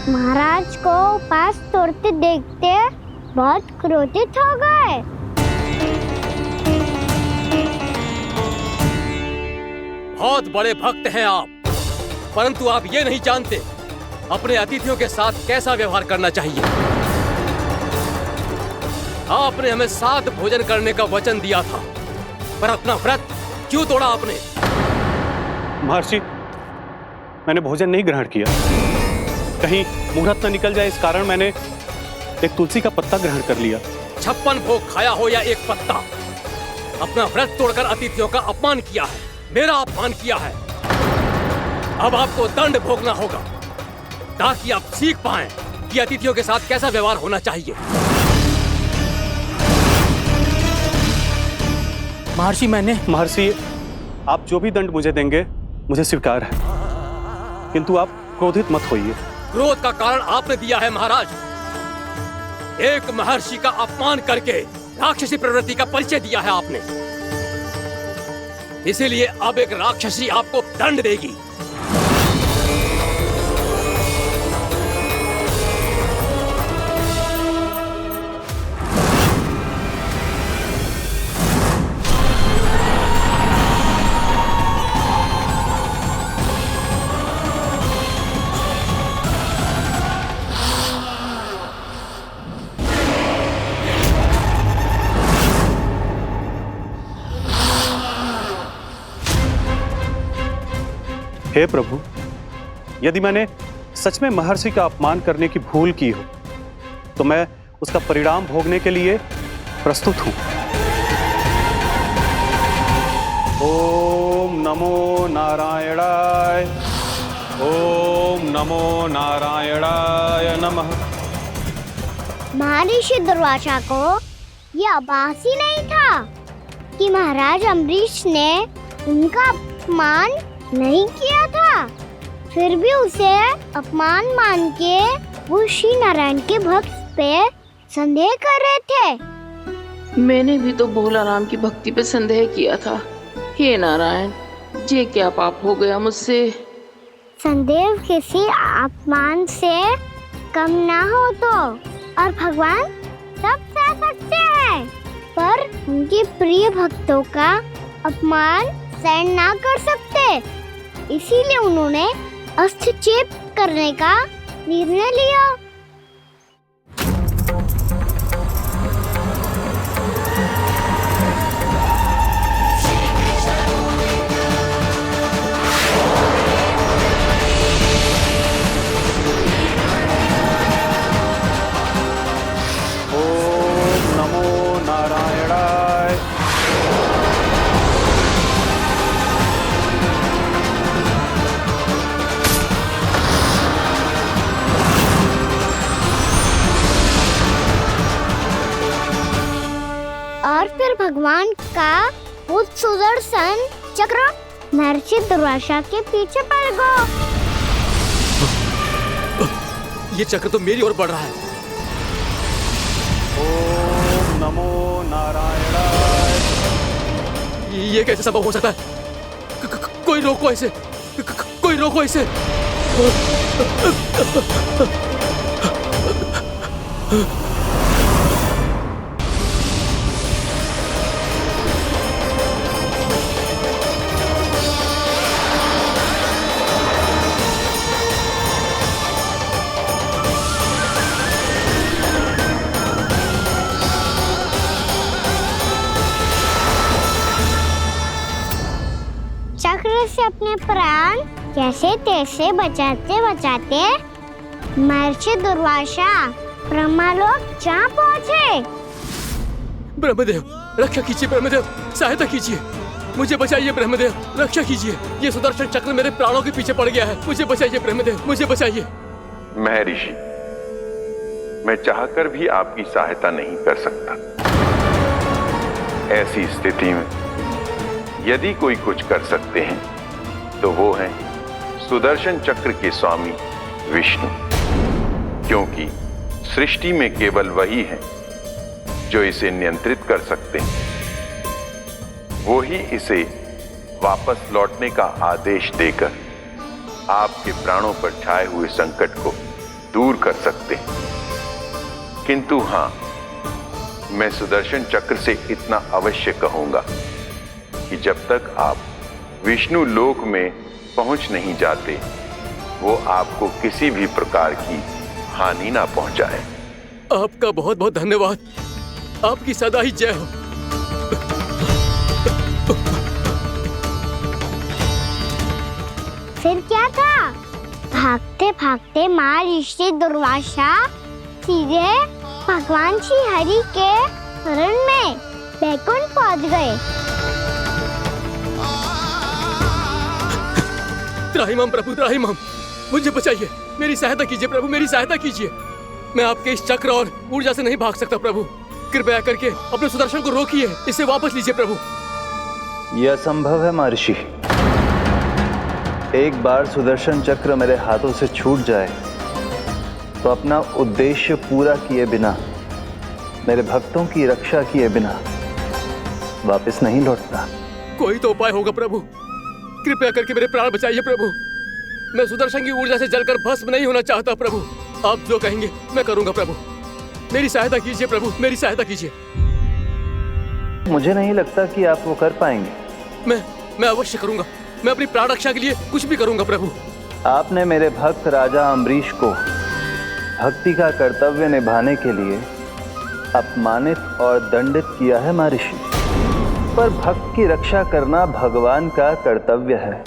महाराज को उपास तोड़ते देखते बहुत क्रोधित हो गए। बहुत बड़े भक्त हैं आप, परंतु आप ये नहीं जानते अपने अतिथियों के साथ कैसा व्यवहार करना चाहिए। आपने हमें साथ भोजन करने का वचन दिया था, पर अपना व्रत क्यों तोड़ा आपने? महर्षि, मैंने भोजन नहीं ग्रहण किया। कहीं मुहूर्त न निकल जाए इस कारण मैंने एक तुलसी का पत्ता ग्रहण कर लिया। 56 भोग खाया हो या एक पत्ता, अपना व्रत तोड़कर अतिथियों का अपमान किया है, मेरा अपमान किया है। अब आपको दंड भोगना होगा ताकि आप सीख पाएं कि अतिथियों के साथ कैसा व्यवहार होना चाहिए। महर्षि, आप जो भी दंड मुझे देंगे मुझे स्वीकार है, किंतु आप क्रोधित मत होइए। क्रोध का कारण आपने दिया है महाराज। एक महर्षि का अपमान करके राक्षसी प्रवृत्ति का परिचय दिया है आपने। इसीलिए अब एक राक्षसी आपको दंड देगी। हे प्रभु, यदि मैंने सच में महर्षि का अपमान करने की भूल की हो तो मैं उसका परिणाम भोगने के लिए प्रस्तुत हूं। ओम नमो नारायणाय, ओम नमो नारायणाय नमः। महर्षि दुर्वासा को यह आभास ही नहीं था कि महाराज अम्बरीश ने उनका अपमान नहीं किया था, फिर भी उसे अपमान मान के वो श्री नारायण के भक्त पे संदेह कर रहे थे। मैंने भी तो भोला राम की भक्ति पे संदेह किया था। हे नारायण, ये क्या पाप हो गया मुझसे? संदेह किसी अपमान से कम ना हो तो, और भगवान सब सह सकते हैं, पर उनके प्रिय भक्तों का अपमान सहन ना कर सकते, इसीलिए उन्होंने अस्थिचेप करने का निर्णय लिया। और फिर भगवान का वो सुदर्शन चक्र महर्षि दुर्वासा के पीछे पड़ गया। ये चक्र तो मेरी ओर बढ़ रहा है। ओम नमो नारायणाय। ये कैसे संभव हो सकता है? कोई रोको इसे, कोई रोको इसे। चक्र से अपने प्राण कैसे तैसे बचाते बचाते महर्षि दुर्वासा ब्रह्मलोक जा पहुँचे। ब्रह्मदेव रक्षा कीजिए, ब्रह्मदेव सहायता कीजिए, मुझे बचाइए ब्रह्मदेव, रक्षा कीजिए। ये सुदर्शन चक्र मेरे प्राणों के पीछे पड़ गया है, मुझे बचाइए ब्रह्मदेव, मुझे बचाइए। महर्षि, मैं चाहकर भी आपकी सहायता नहीं कर सकता। ऐसी स्थिति में यदि कोई कुछ कर सकते हैं तो वो हैं सुदर्शन चक्र के स्वामी विष्णु, क्योंकि सृष्टि में केवल वही है जो इसे नियंत्रित कर सकते हैं। वो ही इसे वापस लौटने का आदेश देकर आपके प्राणों पर छाए हुए संकट को दूर कर सकते हैं। किंतु हां, मैं सुदर्शन चक्र से इतना अवश्य कहूंगा कि जब तक आप विष्णु लोक में पहुंच नहीं जाते, वो आपको किसी भी प्रकार की हानि ना पहुंचाए। आपका बहुत बहुत धन्यवाद, आपकी सदा ही जय हो। फिर क्या था? भागते भागते महर्षि दुर्वासा सीधे भगवान श्री हरि के शरण में बैकुंठ पहुंच गए। त्राहिमाम प्रभु, त्राहिमाम, मुझे बचाइए, मेरी सहायता कीजिए प्रभु, मेरी सहायता कीजिए। मैं आपके इस चक्र और ऊर्जा से नहीं भाग सकता प्रभु, कृपया करके अपने सुदर्शन को रोकिए, इसे वापस लीजिए प्रभु। यह असंभव है महर्षि। एक बार सुदर्शन चक्र मेरे हाथों से छूट जाए तो अपना उद्देश्य पूरा किए बिना, मेरे भक्तों की रक्षा किए बिना वापस नहीं लौटता। कोई तो उपाय होगा प्रभु, कृपया करके मेरे प्राण बचाइए प्रभु। मैं सुदर्शन की ऊर्जा से जलकर भस्म नहीं होना चाहता प्रभु। आप जो कहेंगे मैं करूंगा प्रभु, मेरी सहायता कीजिए प्रभु, मेरी सहायता कीजिए। मुझे नहीं लगता कि आप वो कर पाएंगे। मैं अवश्य करूंगा, मैं अपनी प्राण रक्षा के लिए कुछ भी करूंगा प्रभु। आपने मेरे भक्त राजा अम्बरीश को भक्ति का कर्तव्य निभाने के लिए अपमानित और दंडित किया है महर्षि, पर भक्त की रक्षा करना भगवान का कर्तव्य है।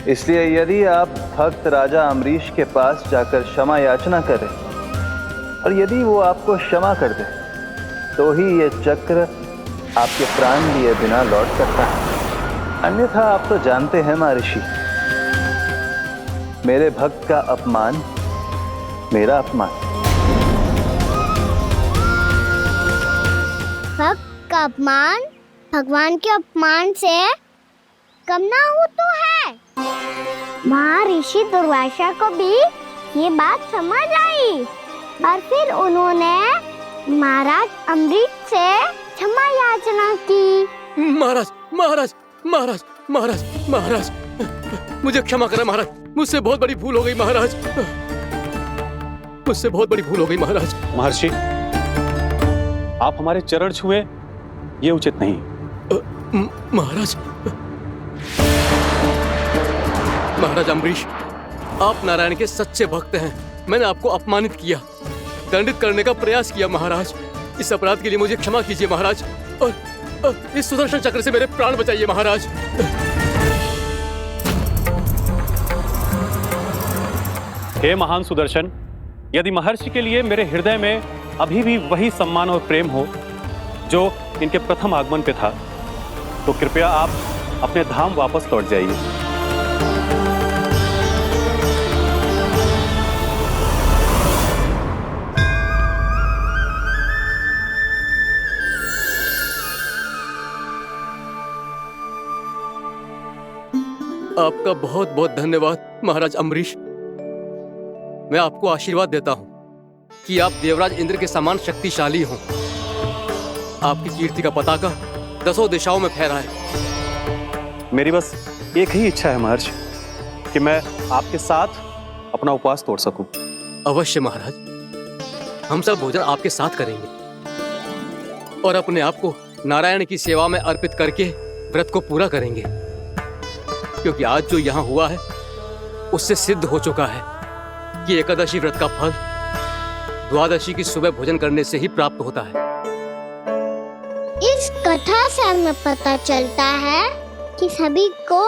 इसलिए यदि आप भक्त राजा अम्बरीश के पास जाकर क्षमा याचना करें और यदि वो आपको क्षमा कर दे तो ही ये चक्र आपके प्राण लिए बिना लौट सकता है। अन्यथा आप तो जानते हैं महर्षि, मेरे भक्त का अपमान मेरा अपमान। भक्त का अपमान भगवान के अपमान से कम ना हो तो है। महर्षि दुर्वासा को भी ये बात समझ आई और फिर उन्होंने महाराज अम्बरीश से क्षमा याचना की। महाराज महाराज महाराज महाराज महाराज, मुझे क्षमा करें महाराज, मुझसे बहुत बड़ी भूल हो गई महाराज, मुझसे बहुत बड़ी भूल हो गई महाराज। महर्षि, आप हमारे चरण छुए ये उचित नहीं। महाराज, महाराज अम्बरीश, आप नारायण के सच्चे भक्त हैं। मैंने आपको अपमानित किया, दंडित करने का प्रयास किया महाराज। इस अपराध के लिए मुझे क्षमा कीजिए महाराज, और इस सुदर्शन चक्र से मेरे प्राण बचाइए महाराज। हे महान सुदर्शन, यदि महर्षि के लिए मेरे हृदय में अभी भी वही सम्मान और प्रेम हो जो इनके प्रथम आगमन पे था, तो कृपया आप अपने धाम वापस लौट जाइए। आपका बहुत बहुत धन्यवाद महाराज अम्बरीश। मैं आपको आशीर्वाद देता हूं कि आप देवराज इंद्र के समान शक्तिशाली हों। आपकी कीर्ति का पताका 10 दिशाओं में फहराए। मेरी बस एक ही इच्छा है महर्षि, कि मैं आपके साथ अपना उपवास तोड़ सकूं। अवश्य महाराज, हम सब भोजन आपके साथ करेंगे और अपने आप को नारायण की सेवा में अर्पित करके व्रत को पूरा करेंगे, क्योंकि आज जो यहाँ हुआ है उससे सिद्ध हो चुका है कि एकादशी व्रत का फल द्वादशी की सुबह भोजन करने से ही प्राप्त होता है। इस कथा से हमें पता चलता है कि सभी को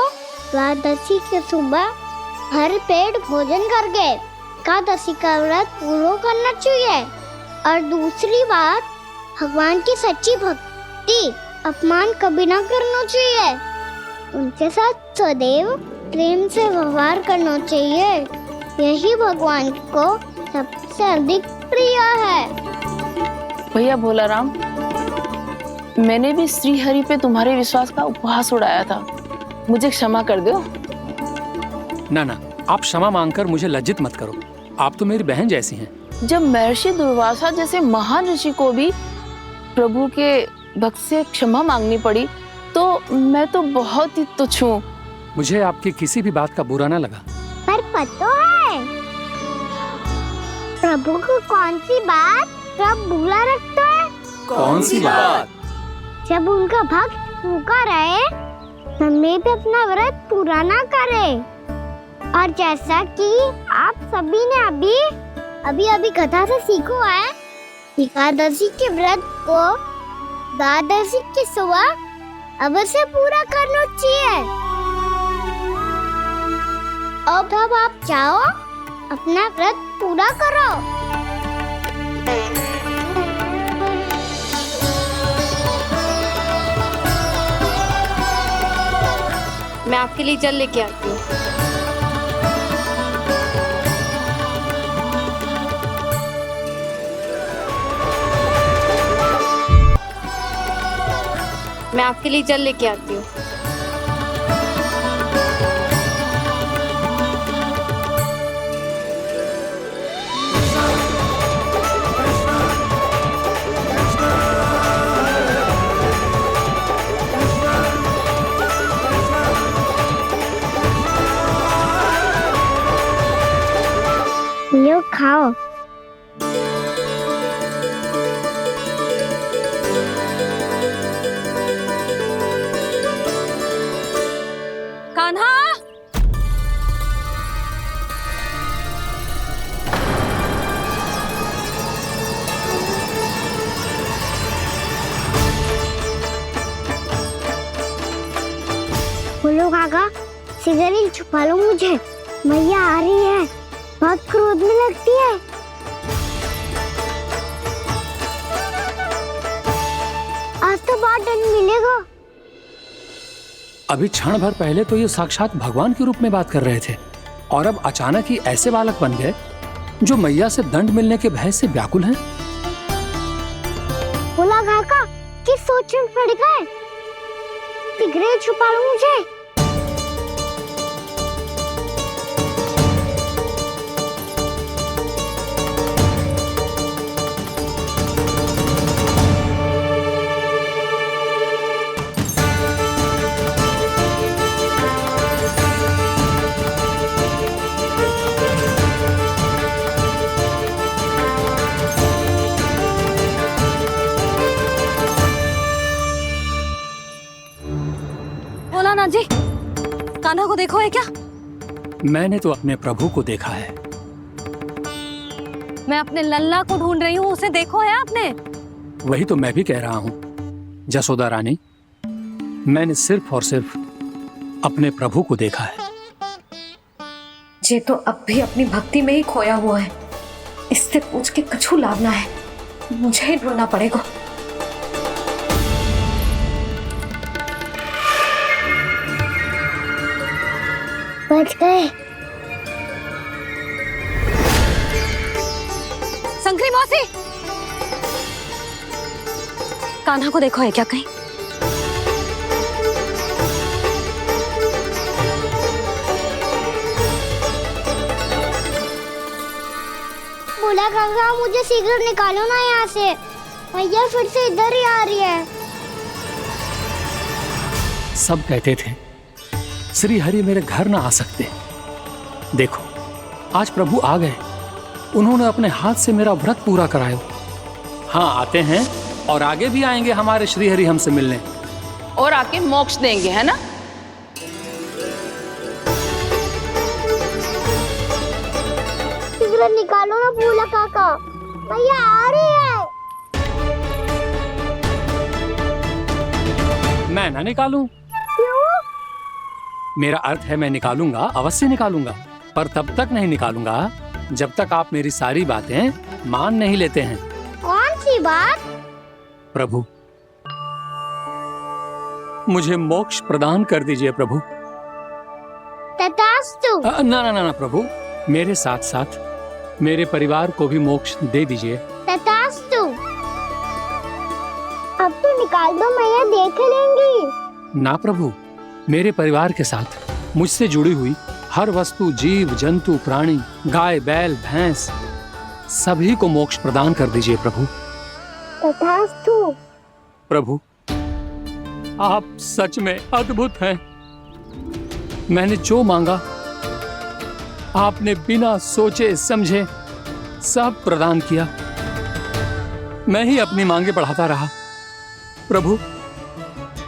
द्वादशी की सुबह भर पेट भोजन करके एकादशी का व्रत पूरा करना चाहिए। और दूसरी बात, भगवान की सच्ची भक्ति अपमान कभी ना करना चाहिए। उनके साथ सदैव प्रेम से व्यवहार करना चाहिए। यही भगवान को सबसे अधिक प्रिय है। भैया भोला राम, मैंने भी श्री हरि पे तुम्हारे विश्वास का उपहास उड़ाया था, मुझे क्षमा कर दो। ना ना, आप क्षमा मांगकर मुझे लज्जित मत करो, आप तो मेरी बहन जैसी हैं। जब महर्षि दुर्वासा जैसे महान ऋषि को भी प्रभु के भक्त से क्षमा मांगनी पड़ी, तो मैं तो बहुत ही तुच्छ हूँ। मुझे आपकी किसी भी बात का बुरा ना लगा। पर पता है प्रभु को कौन सी बात सब भूला रखता है? कौन सी बात? जब उनका भक्त भूखा रहे, समय पे अपना व्रत पूरा ना करे। और जैसा कि आप सभी ने अभी कथा से सीखो है, एकादशी के व्रत को द्वादशी की सुबह अवश्य पूरा करना चाहिए। अब आप जाओ, अपना व्रत पूरा करो। मैं आपके लिए जल लेके आती हूँ। मैं आपके लिए जल लेके आती हूँ। लो खाओ। कान्हा, बोलो काका, सिगरेट छुपा लो मुझे, मैया आ रही है, बहुत क्रोध में लगती है। आज तो बहुत दंड मिलेगा। अभी क्षण भर पहले तो ये साक्षात भगवान के रूप में बात कर रहे थे, और अब अचानक ही ऐसे बालक बन गए जो मैया से दंड मिलने के भय से व्याकुल हैं। बोला काका, किस सोच में पड़ गए? शीघ्र छुपा लो मुझे। भोलानाथ जी, कान्हा को देखो है क्या? मैंने तो अपने प्रभु को देखा है। मैं अपने लल्ला को ढूंढ रही हूँ, उसे देखो है आपने? वही तो मैं भी कह रहा हूँ जसोदा रानी, मैंने सिर्फ और सिर्फ अपने प्रभु को देखा है। ये तो अब भी अपनी भक्ति में ही खोया हुआ है। इससे पूछ के कछु लाभना है, मुझे ही ढूंढना पड़ेगा। बच गए। शंकरी मौसी, कान्हा को देखो है क्या कहीं? बोला काका मुझे शीघ्र निकालो ना यहाँ से, भैया फिर से इधर ही आ रही है। सब कहते थे श्री हरि मेरे घर ना आ सकते। देखो आज प्रभु आ गए, उन्होंने अपने हाथ से मेरा व्रत पूरा कराया। हाँ आते हैं और आगे भी आएंगे हमारे श्री हरि हमसे मिलने और आके मोक्ष देंगे, है ना? शीघ्र निकालो ना भोला काका, भैया आ रही है। मैं ना निकालूं? मेरा अर्थ है मैं निकालूंगा, अवश्य निकालूंगा, पर तब तक नहीं निकालूंगा जब तक आप मेरी सारी बातें मान नहीं लेते हैं। कौन सी बात? प्रभु मुझे मोक्ष प्रदान कर दीजिए प्रभु। तथास्तु। ना ना ना प्रभु, मेरे साथ साथ मेरे परिवार को भी मोक्ष दे दीजिए। तथास्तु। अब तो निकाल दो, मैया देख लेंगी। ना प्रभु, मेरे परिवार के साथ मुझसे जुड़ी हुई हर वस्तु, जीव जंतु, प्राणी, गाय बैल भैंस, सभी को मोक्ष प्रदान कर दीजिए प्रभु। तथास्तु। प्रभु आप सच में अद्भुत हैं। मैंने जो मांगा आपने बिना सोचे समझे सब प्रदान किया। मैं ही अपनी मांगे बढ़ाता रहा। प्रभु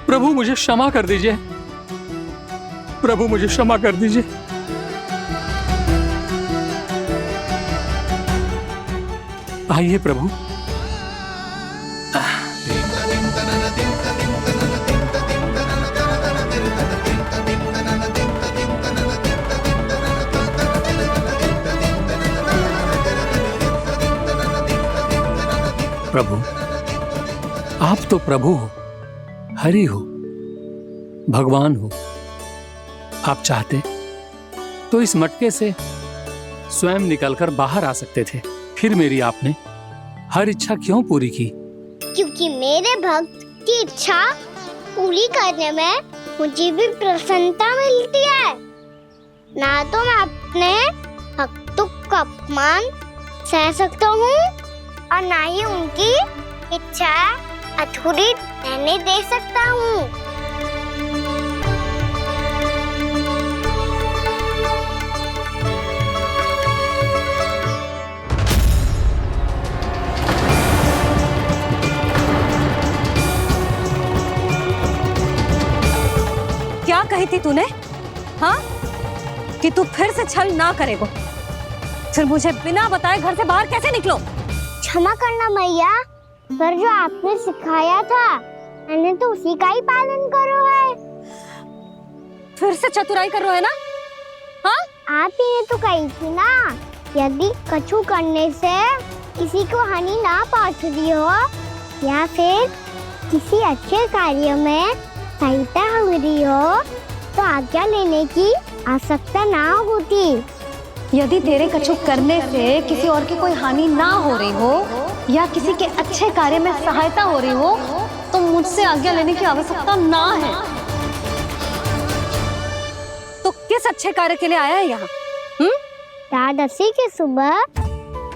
प्रभु मुझे क्षमा कर दीजिए, प्रभु मुझे क्षमा कर दीजिए। आइए प्रभु। प्रभु आप तो प्रभु हो, हरि हो, भगवान हो। आप चाहते तो इस मटके से स्वयं निकलकर बाहर आ सकते थे, फिर मेरी आपने हर इच्छा क्यों पूरी की? क्योंकि मेरे भक्त की इच्छा पूरी करने में मुझे भी प्रसन्नता मिलती है। ना तो मैं अपने भक्तों का अपमान सह सकता हूँ और ना ही उनकी इच्छा अधूरी रहने दे सकता हूँ। क्या कही थी तूने? हाँ, कि तू फिर से छल ना करेगा। फिर मुझे बिना बताए घर से बाहर कैसे निकलो? क्षमा करना मैया, पर जो आपने सिखाया था मैंने तो उसी का ही पालन करो है। फिर से चतुराई कर रहे हो है ना? हाँ? आप ही ने तो कही थी ना, यदि कछु करने से किसी को हानि ना पहुंचती हो या फिर किसी अच्छे कार्य में सहायता हो रही हो तो आज्ञा लेने की आवश्यकता ना होती। यदि तेरे कछु करने से किसी और की कोई हानि ना हो रही हो या किसी के अच्छे कार्य में सहायता हो रही हो तो मुझसे आज्ञा लेने की आवश्यकता ना है। किस अच्छे कार्य के लिए आया है यहाँ? एकादशी की सुबह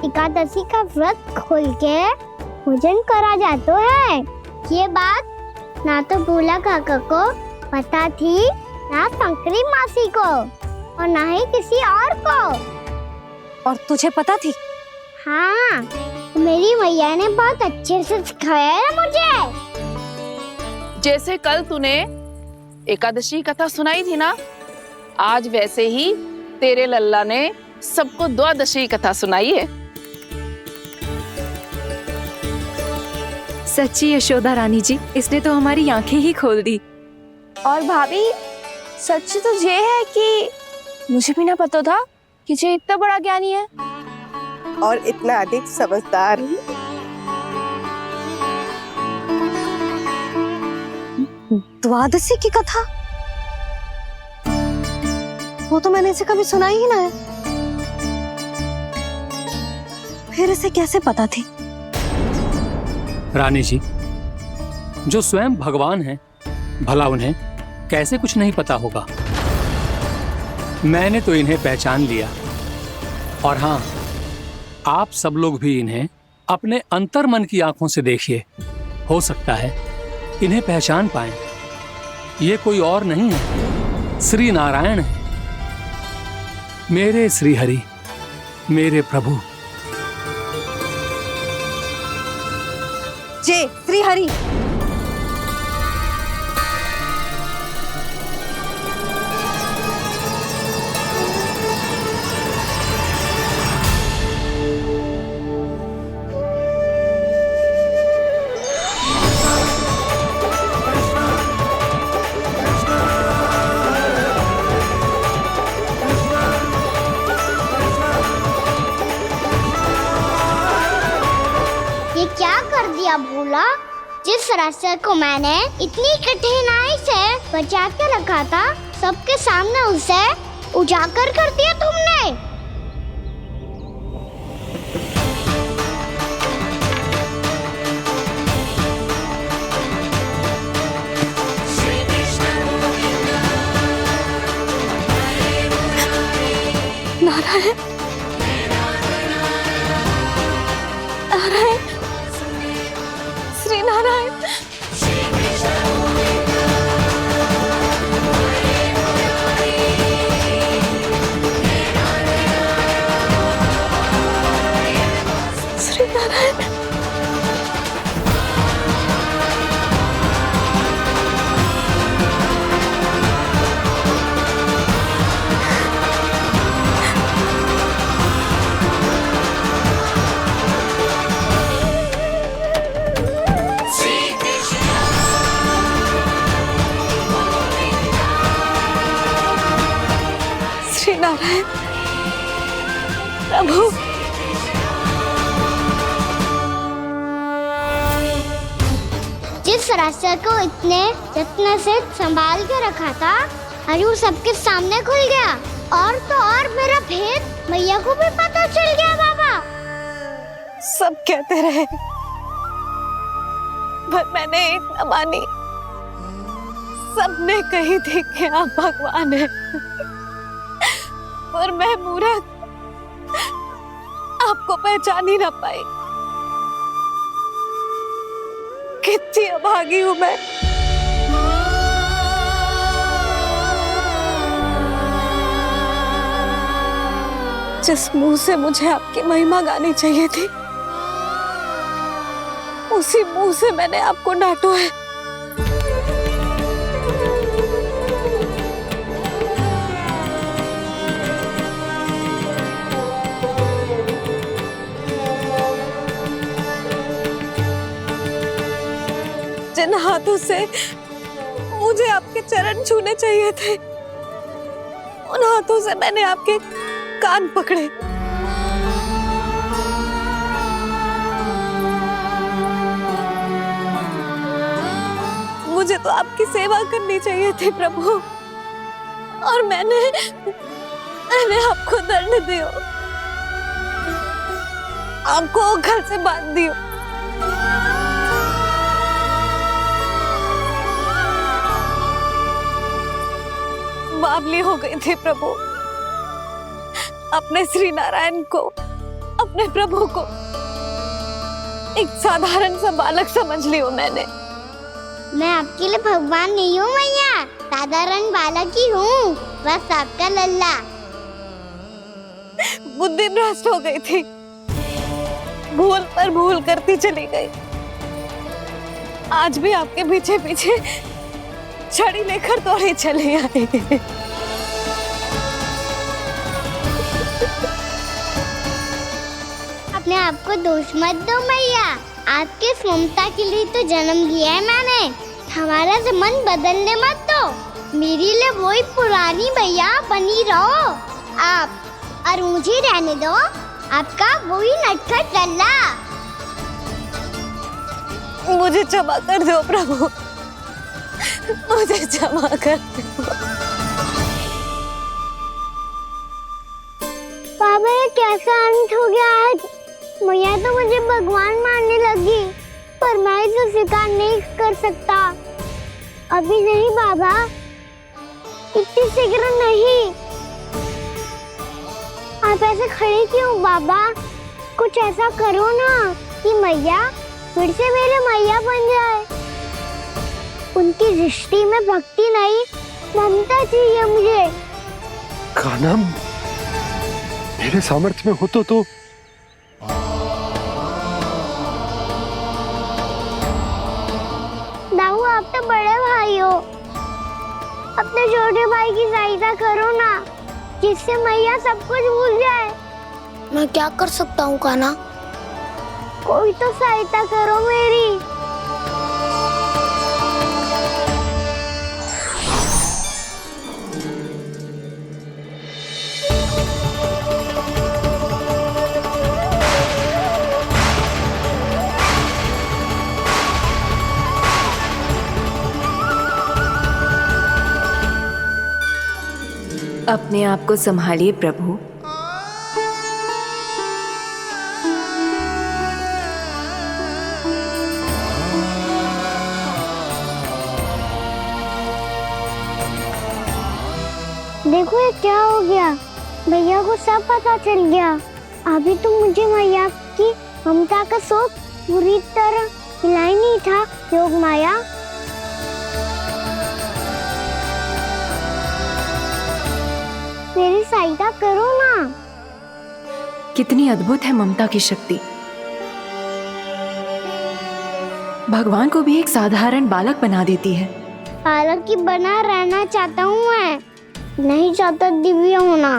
एकादशी का व्रत खोल के भोजन करा जाता है। ये बात ना तो भोला काका को पता थी, ना शंकरी मासी को, और ना ही किसी और को। और तुझे पता थी? हाँ, मेरी मैया ने बहुत अच्छे से सिखाया है मुझे। जैसे कल तूने एकादशी कथा सुनाई थी ना, आज वैसे ही तेरे लल्ला ने सबको द्वादशी कथा सुनाई है। सच्ची यशोदा रानी जी, इसने तो हमारी आंखें ही खोल दी। और भाभी, सच तो ये है कि मुझे भी ना पता था कि ये इतना बड़ा ज्ञानी है और इतना अधिक समझदार। द्वादशी की कथा? वो तो मैंने इसे कभी सुना ही ना है। फिर इसे कैसे पता थी? रानी जी, जो स्वयं भगवान हैं, भला उन्हें कैसे कुछ नहीं पता होगा। मैंने तो इन्हें पहचान लिया, और हाँ, आप सब लोग भी इन्हें अपने अंतर्मन की आंखों से देखिए। हो सकता है इन्हें पहचान पाएं। ये कोई और नहीं है, श्री नारायण है, मेरे श्री हरि, मेरे प्रभु। जय श्री हरि। ये क्या कर दिया भोला? जिस रास्ते को मैंने इतनी कठिनाई से बचा के रखा था, सबके सामने उसे उजागर कर दिया तुमने। नारायण, नारायण, श्री नारायण। श्री नारायण। श्री नारायण प्रभु। जिस रास्ते को इतने जत्न से संभाल के रखा था, आज वो सबके सामने खुल गया। और तो और मेरा भेद मैया को भी पता चल गया। बाबा सब कहते रहे, पर मैंने एक न मानी। सबने कही थी कि आप भगवान हैं, पर मैं मूर्ख आपको पहचान ही ना पाई। कितनी अभागी हूं मैं। जिस मुंह से मुझे आपकी महिमा गानी चाहिए थी, उसी मुंह से मैंने आपको डांटा है। जिन हाथों से मुझे आपके चरण छूने चाहिए थे, उन हाथों से मैंने आपके कान पकड़े। मुझे तो आपकी सेवा करनी चाहिए थी प्रभु, और मैंने आपको दंड दियो, आपको घर से बांध दियो। बावली हो गई थी प्रभु। अपने श्री नारायण को, अपने प्रभु को एक साधारण सा बालक समझ ली हूँ मैंने। मैं आपके लिए भगवान नहीं हूँ मैया, साधारण बालक ही हूँ, बस आपका लल्ला। बुद्धि भ्रष्ट हो गई थी, भूल पर भूल करती चली गई। आज भी आपके पीछे पीछे छड़ी लेकर दौड़े चले आए। अपने आप को दोष मत दो मैया, आपके ममता के लिए तो जन्म लिया है मैंने। हमारा मन बदलने मत दो, मेरे लिए वही पुरानी भैया बनी रहो आप, और मुझे रहने दो आपका वही नटखट लल्ला। मुझे क्षमा कर दो प्रभु, मुझे क्षमा कर दो। बाबा ये कैसा अंत हो गया आज? मैया तो मुझे भगवान मानने लगी, पर मैं इसे स्वीकार नहीं कर सकता। अभी नहीं बाबा, इतनी शीघ्र नहीं। आप ऐसे खड़े क्यों बाबा? कुछ ऐसा करो ना कि मैया फिर से मेरे मैया बन जाए। उनकी दृष्टि में भक्ति नहीं, ममता चाहिए मुझे। कान्हा, मेरे सामर्थ्य में हो तो दाऊ, आप तो बड़े भाई हो, अपने छोटे भाई की सहायता करो ना, जिससे मैया सब कुछ भूल जाए। मैं क्या कर सकता हूँ कान्हा? कोई तो सहायता करो मेरी। अपने आप को संभालिए प्रभु। देखो ये क्या हो गया, भैया को सब पता चल गया। अभी तो मुझे मैया की ममता का शौक पूरी तरह मिला ही नहीं था। योग माया, मेरी सहायता करो ना। कितनी अद्भुत है ममता की शक्ति। भगवान को भी एक साधारण बालक बना देती है। बालक की बना रहना चाहता हूँ मैं, नहीं चाहता दिव्य होना,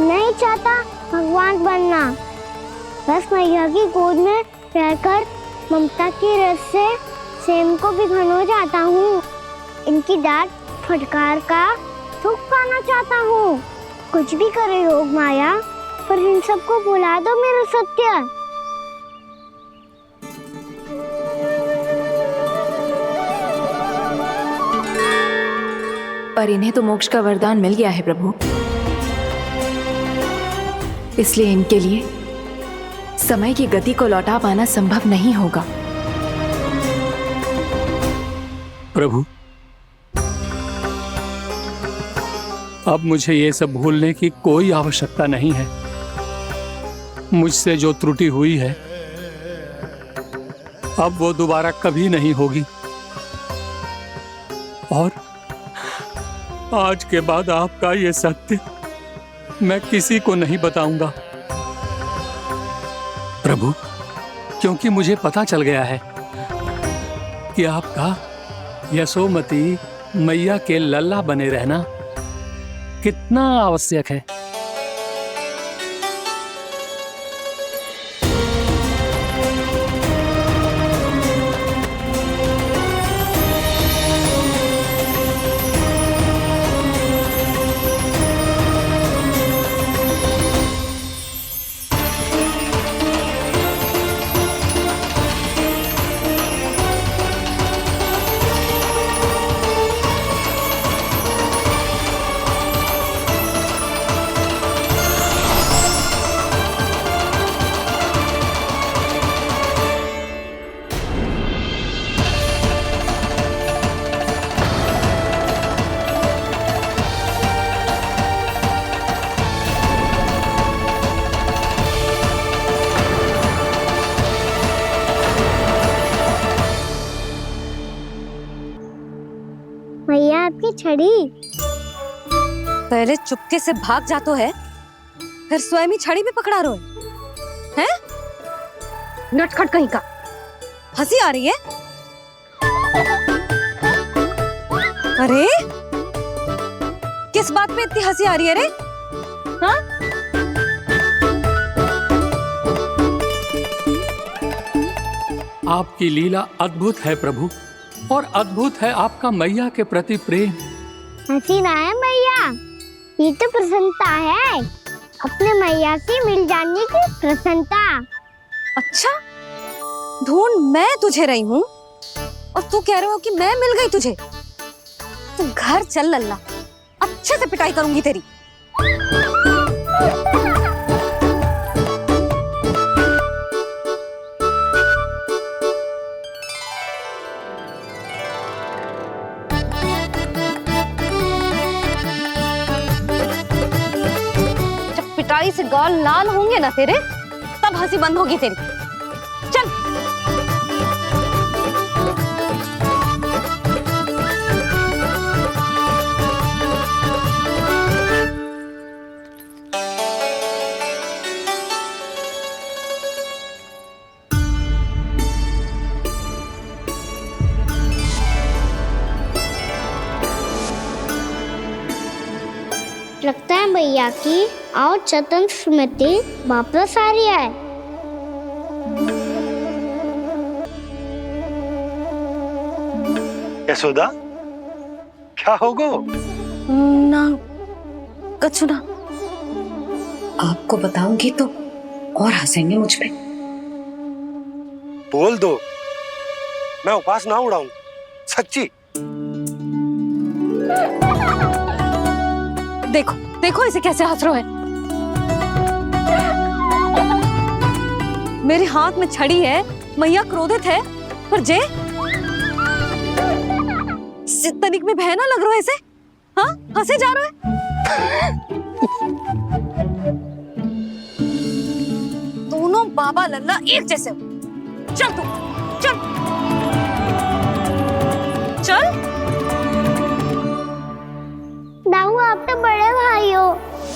नहीं चाहता भगवान बनना। बस मैया की गोद में रहकर ममता की रस से सेम को भिगोना चाहता हूँ। इनकी डांट फटकार का सुख पाना चाहता हूँ। कुछ भी करे योग माया, पर इन सबको भुला दो मेरा सत्य। पर इन्हें तो मोक्ष का वरदान मिल गया है प्रभु, इसलिए इनके लिए समय की गति को लौटा पाना संभव नहीं होगा। प्रभु, अब मुझे ये सब भूलने की कोई आवश्यकता नहीं है। मुझसे जो त्रुटि हुई है अब वो दोबारा कभी नहीं होगी, और आज के बाद आपका ये सत्य मैं किसी को नहीं बताऊंगा प्रभु, क्योंकि मुझे पता चल गया है कि आपका यशोमती मैया के लल्ला बने रहना कितना आवश्यक है। छड़ी। पहले चुपके से भाग जा तो है, फिर स्वयं ही छड़ी भी पकड़ा रहे हैं? नटखट कहीं का। हंसी आ रही है? अरे किस बात पे इतनी हंसी आ रही है रे? हाँ? आपकी लीला अद्भुत है प्रभु, और अद्भुत है आपका मैया के प्रति प्रेम। हंसी ना है मैया, ये तो प्रसन्नता है, अपने मैया से मिल जाने की प्रसन्नता। अच्छा, ढूंढ मैं तुझे रही हूँ और तू कह रहे हो कि मैं मिल गई तुझे? तू घर चल लल्ला, अच्छे से पिटाई करूंगी तेरी। जब पिटाई से गाल लाल होंगे ना तेरे, तब हंसी बंद होगी तेरी। चल। लगता है भैया की और चतन स्मृति वापस आ रही है। यशोदा, क्या होगो? ना कछु ना। आपको बताऊंगी तो और हंसेंगे मुझ पे। बोल दो, मैं उपास ना उड़ाऊं, सच्ची। देखो देखो इसे कैसे हंस रहे हैं। मेरे हाथ में छड़ी है, मैया क्रोधित है, पर जे तनिक में भय ना लग रहा है ऐसे? हाँ, हंसे जा रहे हैं। दोनों बाबा लल्ला एक जैसे हो। चल तू, चल चल। दाऊ, आप तो बड़े भाई हो,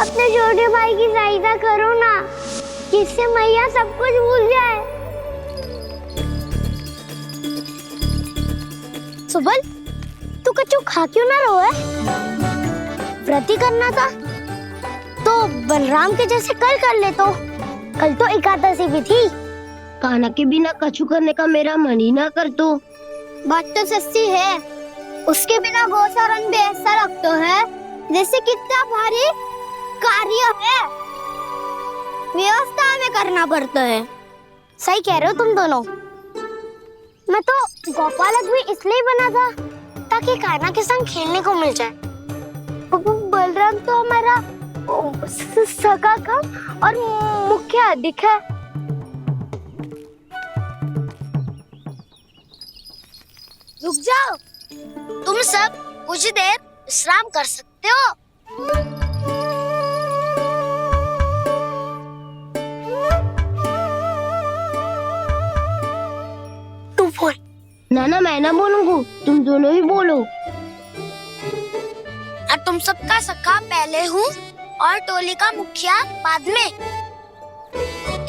अपने छोटे भाई की सहायता करो ना, जिससे मैया सब कुछ भूल जाए। सुबल, तू कच्चू खा क्यों ना रहो है? व्रत ही करना था तो बलराम के जैसे कल कर ले। तो कल तो एकादशी भी थी। खाना के बिना कछु करने का मेरा मन ही ना कर। तो बात तो सच्ची है, उसके बिना गोचारण भी ऐसा लगता है जैसे कितना भारी कार्य है, व्यवस्था में करना पड़ता है। सही कह रहे हो तुम दोनों। मैं तो गोपालक भी इसलिए बना था ताकि कान्हा के संग खेलने को मिल जाए। बलराम तो हमारा सगा काम और मुख्य अधिक है। रुक जाओ, तुम सब कुछ देर विश्राम कर सकते हो। तू बोल। ना मैं ना बोलूंगा, तुम दोनों ही बोलो। और तुम सबका सखा पहले हूँ और टोली का मुखिया बाद में,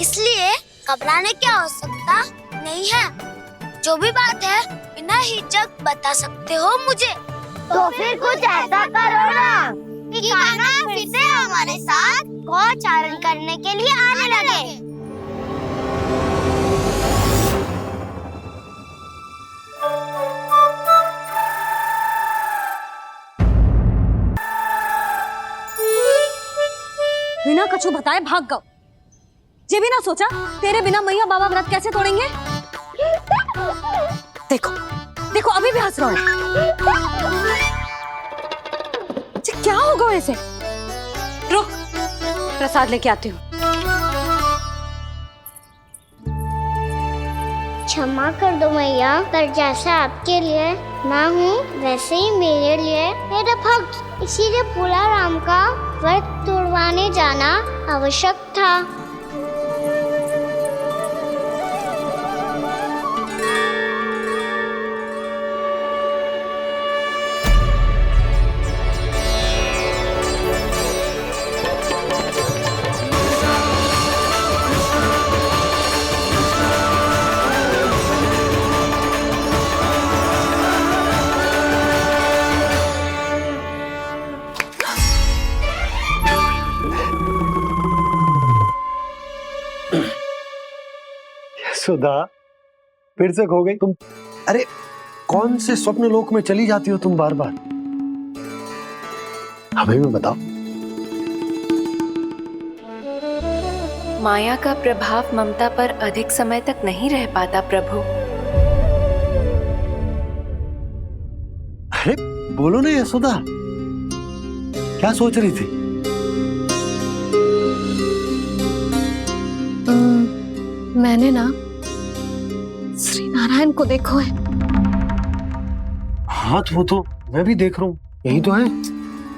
इसलिए घबराने की आवश्यकता नहीं है। जो भी बात है बिना हिचक बता सकते हो मुझे। तो फिर कुछ ऐसा करो ना कि कान्हा फिर से हमारे साथ गोचारण करने के लिए आने लगे। बिना कछु बताए भाग गओ। ये भी ना सोचा तेरे बिना मैया बाबा व्रत कैसे तोड़ेंगे? देखो देखो अभी भी हंस रहा है। क्या होगा ऐसे? रुक, प्रसाद लेके आती हूँ। क्षमा कर दो मैया, पर जैसा आपके लिए मैं हूँ वैसे ही मेरे लिए मेरा भक्त, इसीलिए भोला राम का व्रत तोड़वाने जाना आवश्यक था। सुधा फिर से खो गई तुम। अरे कौन से स्वप्न लोक में चली जाती हो तुम बार बार? हमें भी बताओ। माया का प्रभाव ममता पर अधिक समय तक नहीं रह पाता प्रभु। अरे बोलो ना यशोदा, क्या सोच रही थी? मैंने ना श्री नारायण को देखो है। हाँ वो तो मैं भी देख रहा हूँ, यही तो है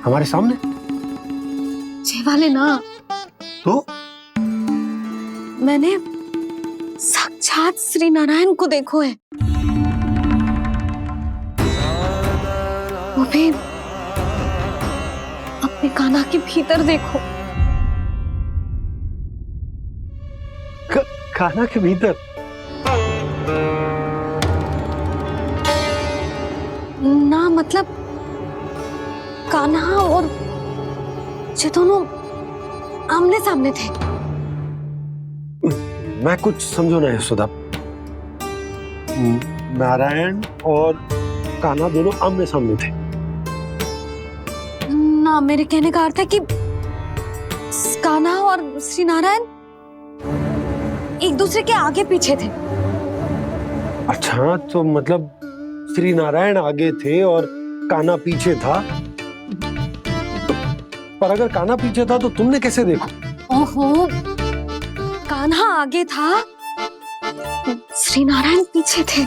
हमारे सामने। ये वाले ना तो मैंने साक्षात श्री नारायण को देखो है, वो भी अपने कान्हा के भीतर देखो। कान्हा के भीतर? ना मतलब कान्हा और ये दोनों आमने सामने थे। मैं कुछ समझो ना यशोदा। नारायण और कान्हा दोनों आमने सामने थे? ना, मेरे कहने का अर्थ है कि कान्हा और श्री नारायण एक दूसरे के आगे पीछे थे। अच्छा, तो मतलब श्री नारायण आगे थे और कान्हा पीछे था। पर अगर कान्हा पीछे था तो तुमने कैसे देखा? ओहो, कान्हा आगे था, श्री नारायण पीछे थे।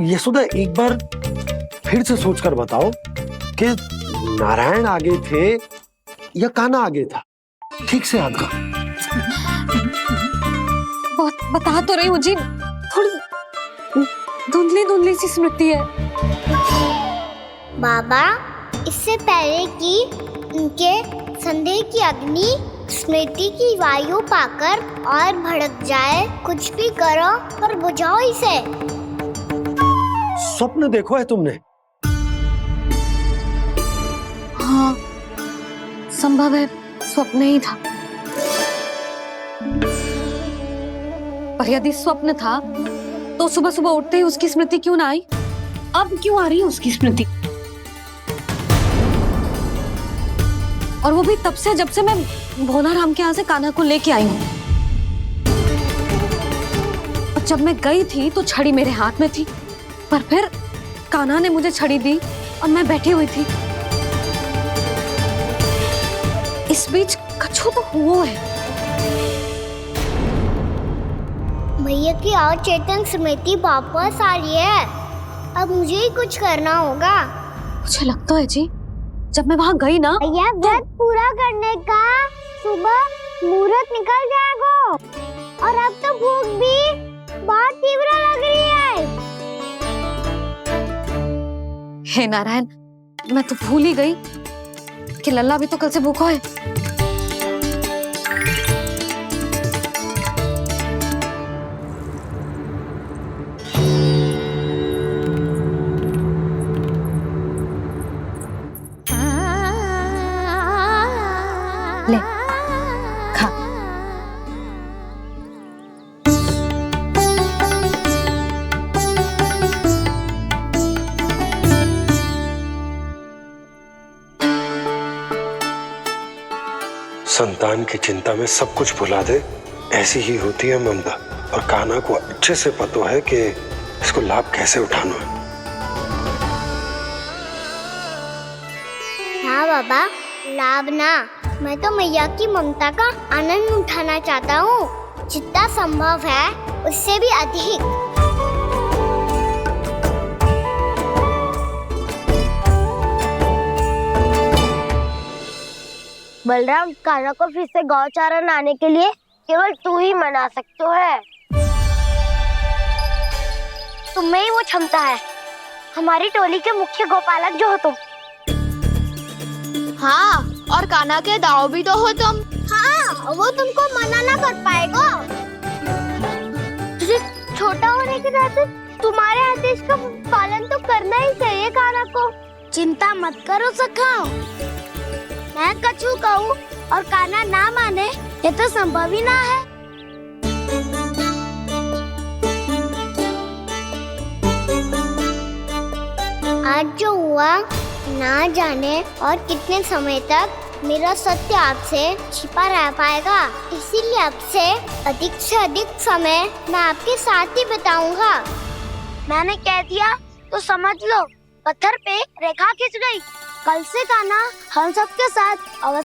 यशोदा एक बार फिर से सोचकर बताओ कि नारायण आगे थे या कान्हा आगे था? ठीक से याद करो। बहुत बता तो रही हूँ जी, थोड़ी धुंधली धुंधली सी स्मृति है। बाबा, इससे पहले कि उनके संदेह की अग्नि स्मृति की वायु पाकर और भड़क जाए, कुछ भी करो पर बुझाओ इसे। स्वप्न देखो है तुमने? हाँ, संभव है स्वप्न ही था। पर यदि स्वप्न था तो सुबह सुबह उठते ही उसकी स्मृति क्यों ना आई? अब क्यों आ रही है उसकी स्मृति? और वो भी तब से जब से मैं भोलाराम के यहाँ से कान्हा को लेके आई हूँ। और जब मैं गई थी तो छड़ी मेरे हाथ में थी, पर फिर कान्हा ने मुझे छड़ी दी और मैं बैठी हुई थी। इस बीच कछु तो हुआ है। भैया की अचेतन स्मृति वापस आ रही है। अब मुझे ही कुछ करना होगा। मुझे लगता है जी, जब मैं वहाँ गई ना, भैया व्रत पूरा करने का सुबह मुहूर्त निकल जाएगा और अब तो भूख भी बहुत तीव्र लग रही है। हे नारायण, मैं तो भूल ही गई कि लल्ला भी तो कल से भूखा है। ले खा। संतान की चिंता में सब कुछ भुला दे, ऐसी ही होती है ममता। और कान्हा को अच्छे से पता है कि इसको लाभ कैसे उठाना है। हाँ बाबा, लाभ ना, मैं तो मैया की ममता का आनंद उठाना चाहता हूँ, जितना संभव है उससे भी अधिक। बलराम, कान्हा को फिर से गौचारण आने के लिए केवल तू ही मना सकते है। तुम्हें ही वो क्षमता है, हमारी टोली के मुख्य गोपालक जो हो तुम। हाँ, और कान्हा के दाव भी तो हो तुम। हाँ, वो तुमको मना ना कर पाएगा। तुझे छोटा होने के नाते तुम्हारे आदेश का पालन तो करना ही चाहिए कान्हा को। चिंता मत करो सखाओ, मैं कछु कहूँ और कान्हा ना माने ये तो संभव ही ना है। आज जो हुआ ना जाने और कितने समय तक मेरा सत्य आपसे छिपा रह पाएगा, इसीलिए आपसे अधिक से अधिक समय मैं आपके साथ ही बिताऊंगा। मैंने कह दिया तो समझ लो, पत्थर पे रेखा खिंच गई। कल से कान्हा हम सबके साथ